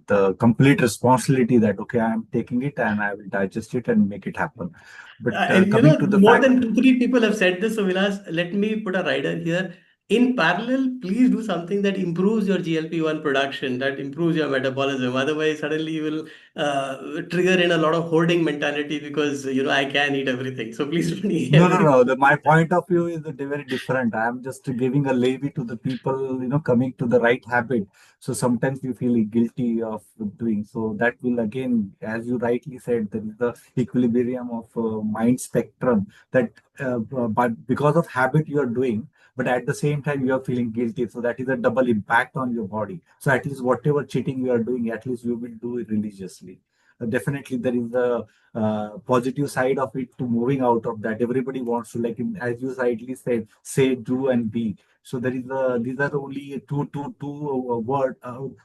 the complete responsibility that okay, I am taking it and I will digest it and make it happen. But And coming to the more fact, than 2, 3 people have said this. So Vilas, let me put a rider here. In parallel, please do something that improves your GLP-1 production, that improves your metabolism. Otherwise, suddenly you will trigger in a lot of hoarding mentality because I can eat everything. So please don't eat no, no, everything. no. My point of view is very different. I am just giving a levy to the people, coming to the right habit. So sometimes you feel guilty of doing. So that will again, as you rightly said, there is the equilibrium of mind spectrum that, but because of habit you are doing, but at the same time you are feeling guilty. So that is a double impact on your body. So at least whatever cheating you are doing, at least you will do it religiously. Definitely there is a positive side of it to moving out of that. Everybody wants to, like, as you rightly said, say, do, and be. So there is these are only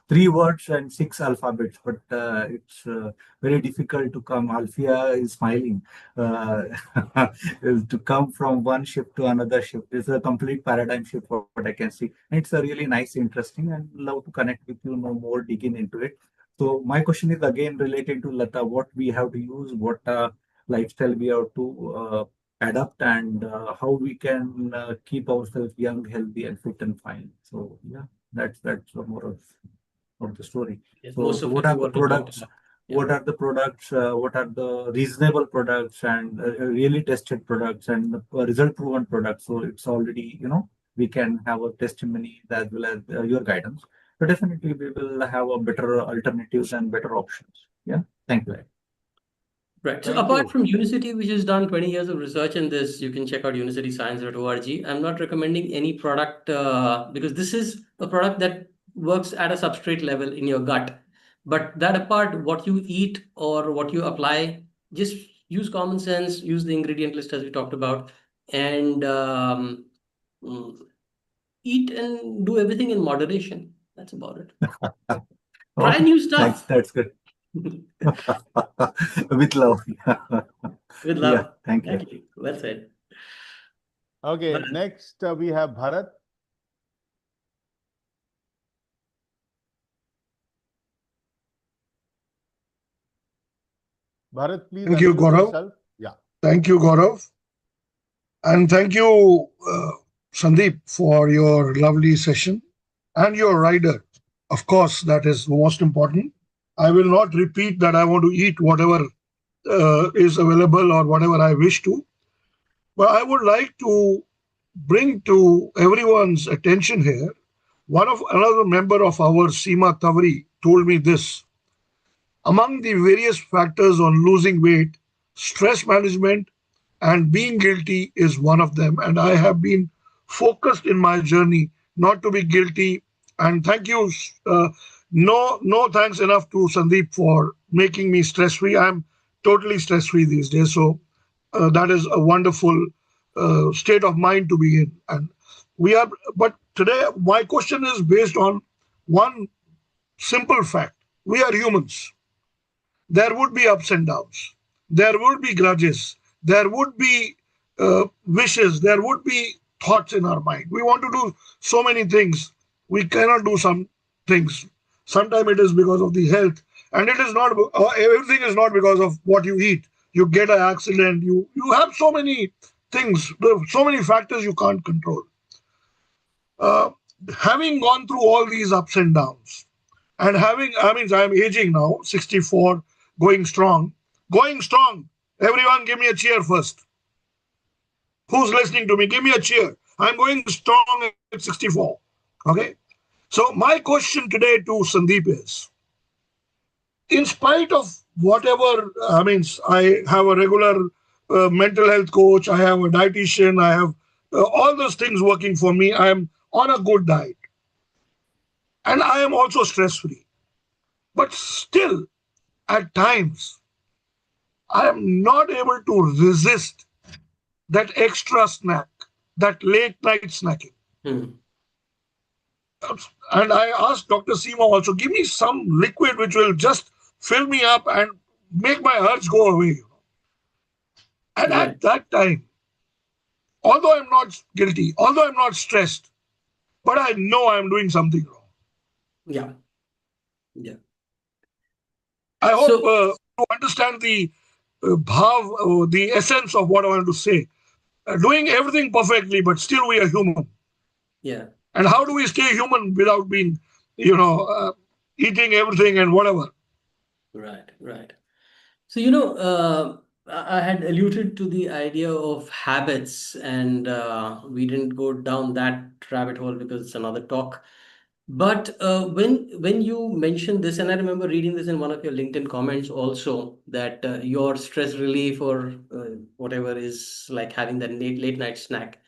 three words and six alphabets, but it's very difficult to come. Alfia is smiling. Uh, is to come from one shift to another shift. It's a complete paradigm shift, what I can see. And it's a really nice, interesting, and love to connect with you, know more, digging into it. So my question is again related to Lata, what we have to use, what lifestyle we have to adapt, and how we can keep ourselves young, healthy, and fit and fine. So yeah, that's the moral of the story. Yes, So most of what it we are the want to talk products? about. What are the products? What are the reasonable products and really tested products and result proven products? So it's already, we can have a testimony as well as your guidance. So definitely we will have a better alternatives and better options. Yeah. Thank you. Right. So Thank apart you. from Unicity, which has done 20 years of research in this, you can check out unicityscience.org. I'm not recommending any product because this is a product that works at a substrate level in your gut. But that apart, what you eat or what you apply, just use common sense, use the ingredient list as we talked about, and mm, eat and do everything in moderation. That's about it. Try Oh, new thanks. stuff. That's good. With love. With Yeah. love. Thank you. Exactly. Well said. Okay, next we have Bharat. Bharat, please Thank you, unmute Gaurav. yourself. Yeah. Thank you, Gaurav. And thank you, Sandeep, for your lovely session and your rider. Of course, that is most important. I will not repeat that I want to eat whatever is available or whatever I wish to, but I would like to bring to everyone's attention here. Another member of our Seema Tavri told me this. Among the various factors on losing weight, stress management and being guilty is one of them. And I have been focused in my journey not to be guilty. And thank you. No thanks enough to Sandeep for making me stress free. I'm totally stress free these days. So that is a wonderful state of mind to be in. And we are, but today my question is based on one simple fact: we are humans. There would be ups and downs. There would be grudges. There would be wishes. There would be thoughts in our mind. We want to do so many things. We cannot do some things. Sometimes it is because of the health, and it is not. Everything is not because of what you eat. You get an accident. You have so many things. So many factors you can't control. Uh, Having gone through all these ups and downs, and I mean, I'm aging now, 64, going strong. Going strong. Everyone, give me a cheer first. Who's listening to me? Give me a cheer. I'm going strong at 64. Okay. So, my question today to Sandeep is, in spite of whatever, I mean, I have a regular mental health coach, I have a dietitian, I have all those things working for me. I am on a good diet, and I am also stress free. But still, at times, I am not able to resist that extra snack, that late night snacking. Hmm. And I asked Dr. Seema also, give me some liquid which will just fill me up and make my urge go away. And Right. at that time, although I'm not guilty, although I'm not stressed, but I know I'm doing something wrong. Yeah. Yeah. I hope So, you understand the the essence of what I want to say. Doing everything perfectly, but still we are human. yeah. And how do we stay human without being, eating everything and whatever? Right, right. So, I had alluded to the idea of habits, and we didn't go down that rabbit hole because it's another talk. But when you mentioned this, and I remember reading this in one of your LinkedIn comments also, that your stress relief or whatever is like having that late night snack.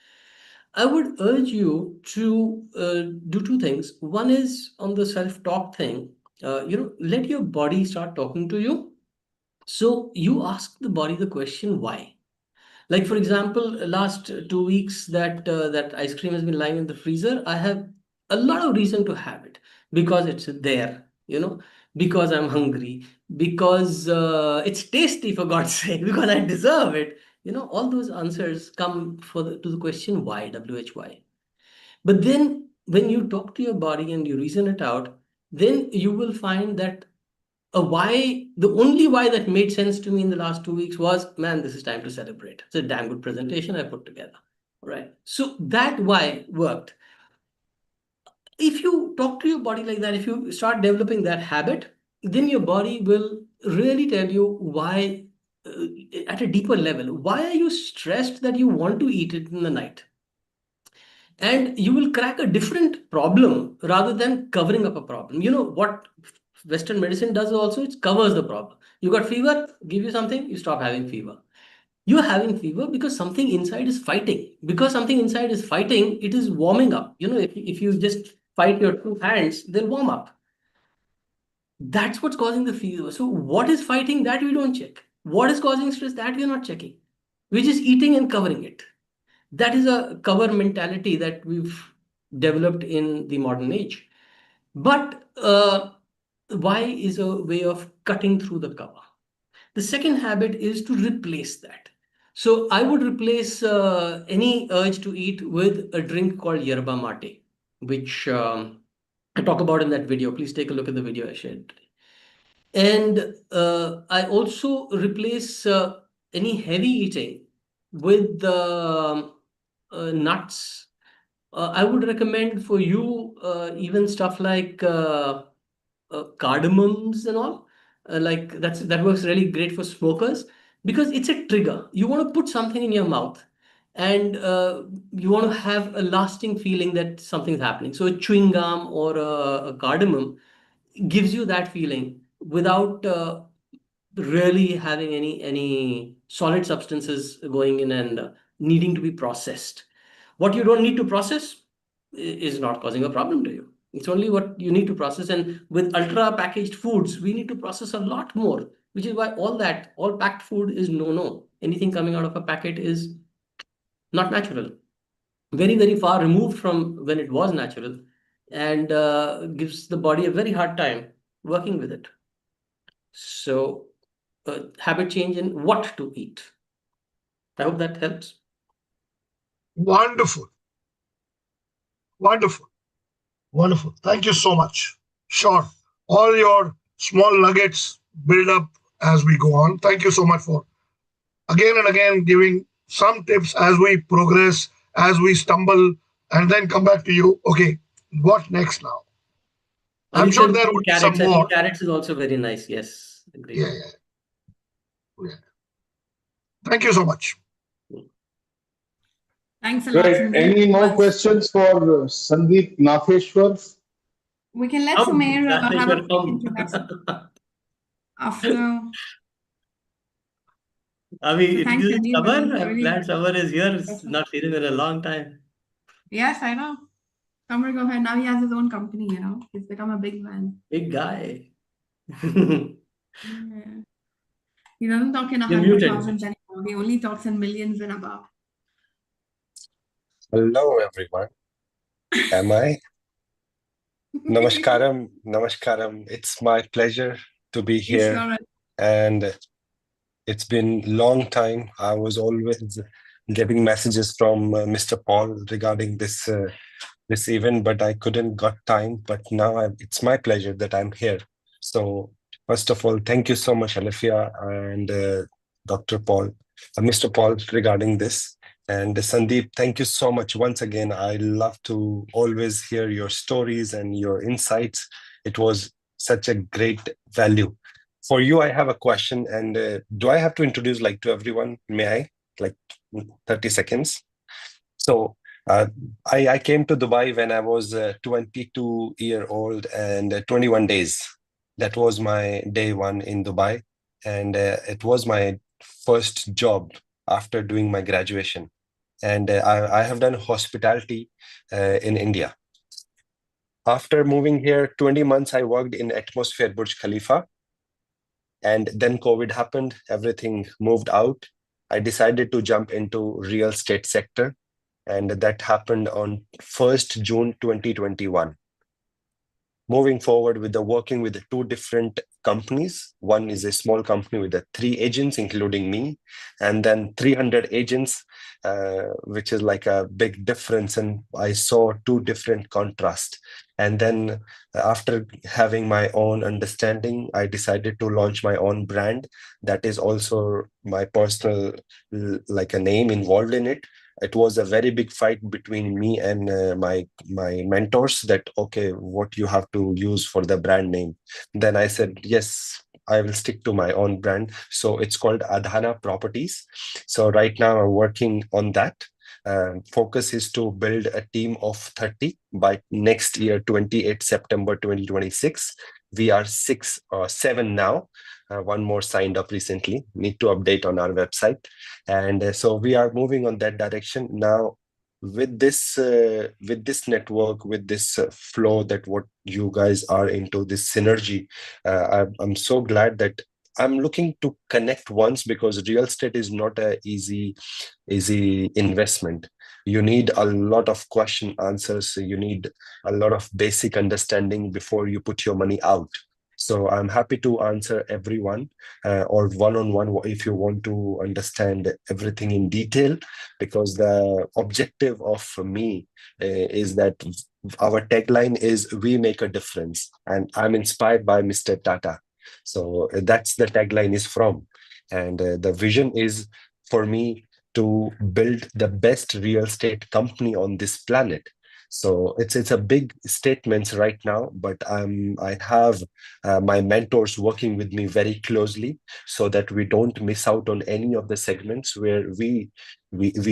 I would urge you to do two things. One is on the self-talk thing. Let your body start talking to you. So you ask the body the question why. Like for example, last 2 weeks that ice cream has been lying in the freezer, I have a lot of reason to have it because it's there, because I'm hungry, because it's tasty for God's sake, because I deserve it. All those answers come to the question why, why. But then when you talk to your body and you reason it out, then you will find that a why, the only why that made sense to me in the last 2 weeks was, man, this is time to celebrate. It's a damn good presentation I put together. Right. So that why worked. If you talk to your body like that, if you start developing that habit, then your body will really tell you why, at a deeper level, why are you stressed that you want to eat it in the night? And you will crack a different problem rather than covering up a problem. You know what Western medicine does also? It covers the problem. You got fever, give you something, you stop having fever. You're having fever because something inside is fighting. Because something inside is fighting, it is warming up. If you just fight your two hands, they'll warm up. That's what's causing the fever. So what is fighting, that we don't check. What is causing stress, that we're not checking. We're just eating and covering it. That is a cover mentality that we've developed in the modern age. But why is a way of cutting through the cover. The second habit is to replace that. So I would replace any urge to eat with a drink called yerba mate, which I talk about in that video. Please take a look at the video I shared today. And I also replace any heavy eating with nuts. I would recommend for you even stuff like cardamoms and all. Like that works really great for smokers because it's a trigger. You want to put something in your mouth and you want to have a lasting feeling that something's happening. So a chewing gum or a cardamom gives you that feeling without really having any solid substances going in and needing to be processed. What you don't need to process is not causing a problem to you. It's only what you need to process. And with ultra packaged foods, we need to process a lot more, which is why all packed food is no. Anything coming out of a packet is not natural. Very, very far removed from when it was natural, and gives the body a very hard time working with it. So, habit change in what to eat. I hope that helps. Wonderful. Wonderful. Wonderful. Thank you so much. Sure. All your small nuggets build up as we go on. Thank you so much for again and again giving some tips as we progress, as we stumble, and then come back to you. Okay, what next now? I'm sure there would be some Carrots. I more. think carrots is also very nice. Yes, agreed. Yeah. Thank you so much. Thanks a lot, Right. Sandeep. Any more questions for Sandeep Natheshwar? We can let Sumer have a quick introduction after. Thanks, Excuse Sandeep. Samar. Really, I'm glad Samar is here. It's not seen him in a long time. Yes, I know. Sumer, go ahead. Now he has his own company, He's become a big man. Big guy. Yeah. He doesn't talk in You're 100,000s muted. anymore. He only talks in millions and above. Hello, everyone. Am I? Namaskaram. Namaskaram. It's my pleasure to be here. Sure. And it's been long time. I was always getting messages from Mr. Paul regarding this this event, but I couldn't got time. But now it's my pleasure that I'm here. So first of all, thank you so much, Alifia and Dr. Paul, Mr. Paul, regarding this. And Sandeep, thank you so much once again. I love to always hear your stories and your insights. It was such a great value. For you, I have a question. And do I have to introduce like to everyone? May I? Like 30 seconds. So I came to Dubai when I was 22-year-old and 21 days. That was my day one in Dubai. And it was my first job after doing my graduation. And I have done hospitality in India. After moving here, 20 months, I worked in Atmosphere Burj Khalifa. And then COVID happened, everything moved out. I decided to jump into real estate sector. And that happened on 1st June 2021. Moving forward with the working with the two different companies. One is a small company with the 3 agents, including me, and then 300 agents, which is like a big difference. And I saw 2 different contrasts. And then after having my own understanding, I decided to launch my own brand. That is also my personal, like a name involved in it. It was a very big fight between me and my mentors that, okay, what you have to use for the brand name. Then I said, yes, I will stick to my own brand. So it's called Adhana Properties. So right now I'm working on that. Focus is to build a team of 30 by next year, 28 September 2026. We are 7 now. One more signed up recently. Need to update on our website. And so we are moving on that direction now. With this network, with this flow that what you guys are into, this synergy, I'm so glad that I'm looking to connect once, because real estate is not a easy investment. You need a lot of question answers. You need a lot of basic understanding before you put your money out. So I'm happy to answer everyone or one-on-one if you want to understand everything in detail, because the objective of me is that our tagline is "We make a difference," and I'm inspired by Mr. Tata. So that's the tagline is from. And the vision is for me to build the best real estate company on this planet. So it's a big statement right now, but I have my mentors working with me very closely so that we don't miss out on any of the segments where we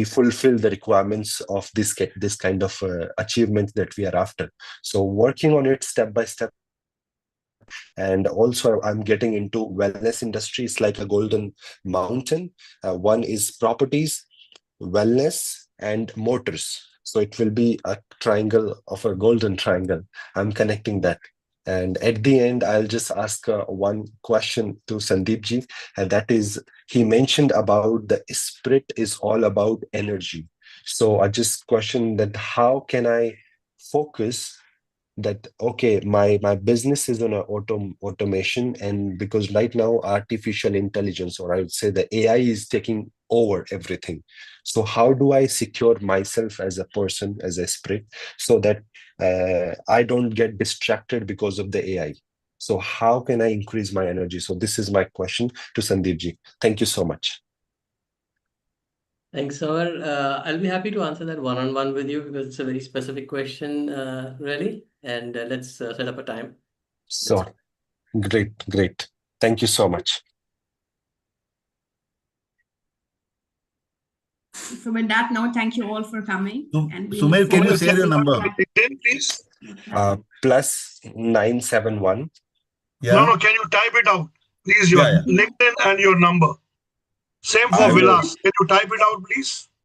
fulfill the requirements of this kind of achievement that we are after. So working on it step by step. And also I'm getting into wellness industries like a golden mountain. One is properties, wellness, and motors. So it will be a triangle of a golden triangle. I'm connecting that. And at the end, I'll just ask one question to Sandeep ji, and that is, he mentioned about the spirit is all about energy. So I just question that how can I focus that, okay, my business is on a automation, and because right now artificial intelligence, or I would say the AI, is taking over everything. So how do I secure myself as a person, as a spirit, so that I don't get distracted because of the AI? So how can I increase my energy? So this is my question to Sandeep ji. Thank you so much. Thanks, Savar. I'll be happy to answer that one-on-one with you, because it's a very specific question, really. And let's set up a time. So great. Thank you so much. So with that note, thank you all for coming. And we Sumer, can you share your number? Please. Plus 971. Yeah. No, can you type it out? Please, your LinkedIn and your number. Same for Vilas. Can you type it out, please?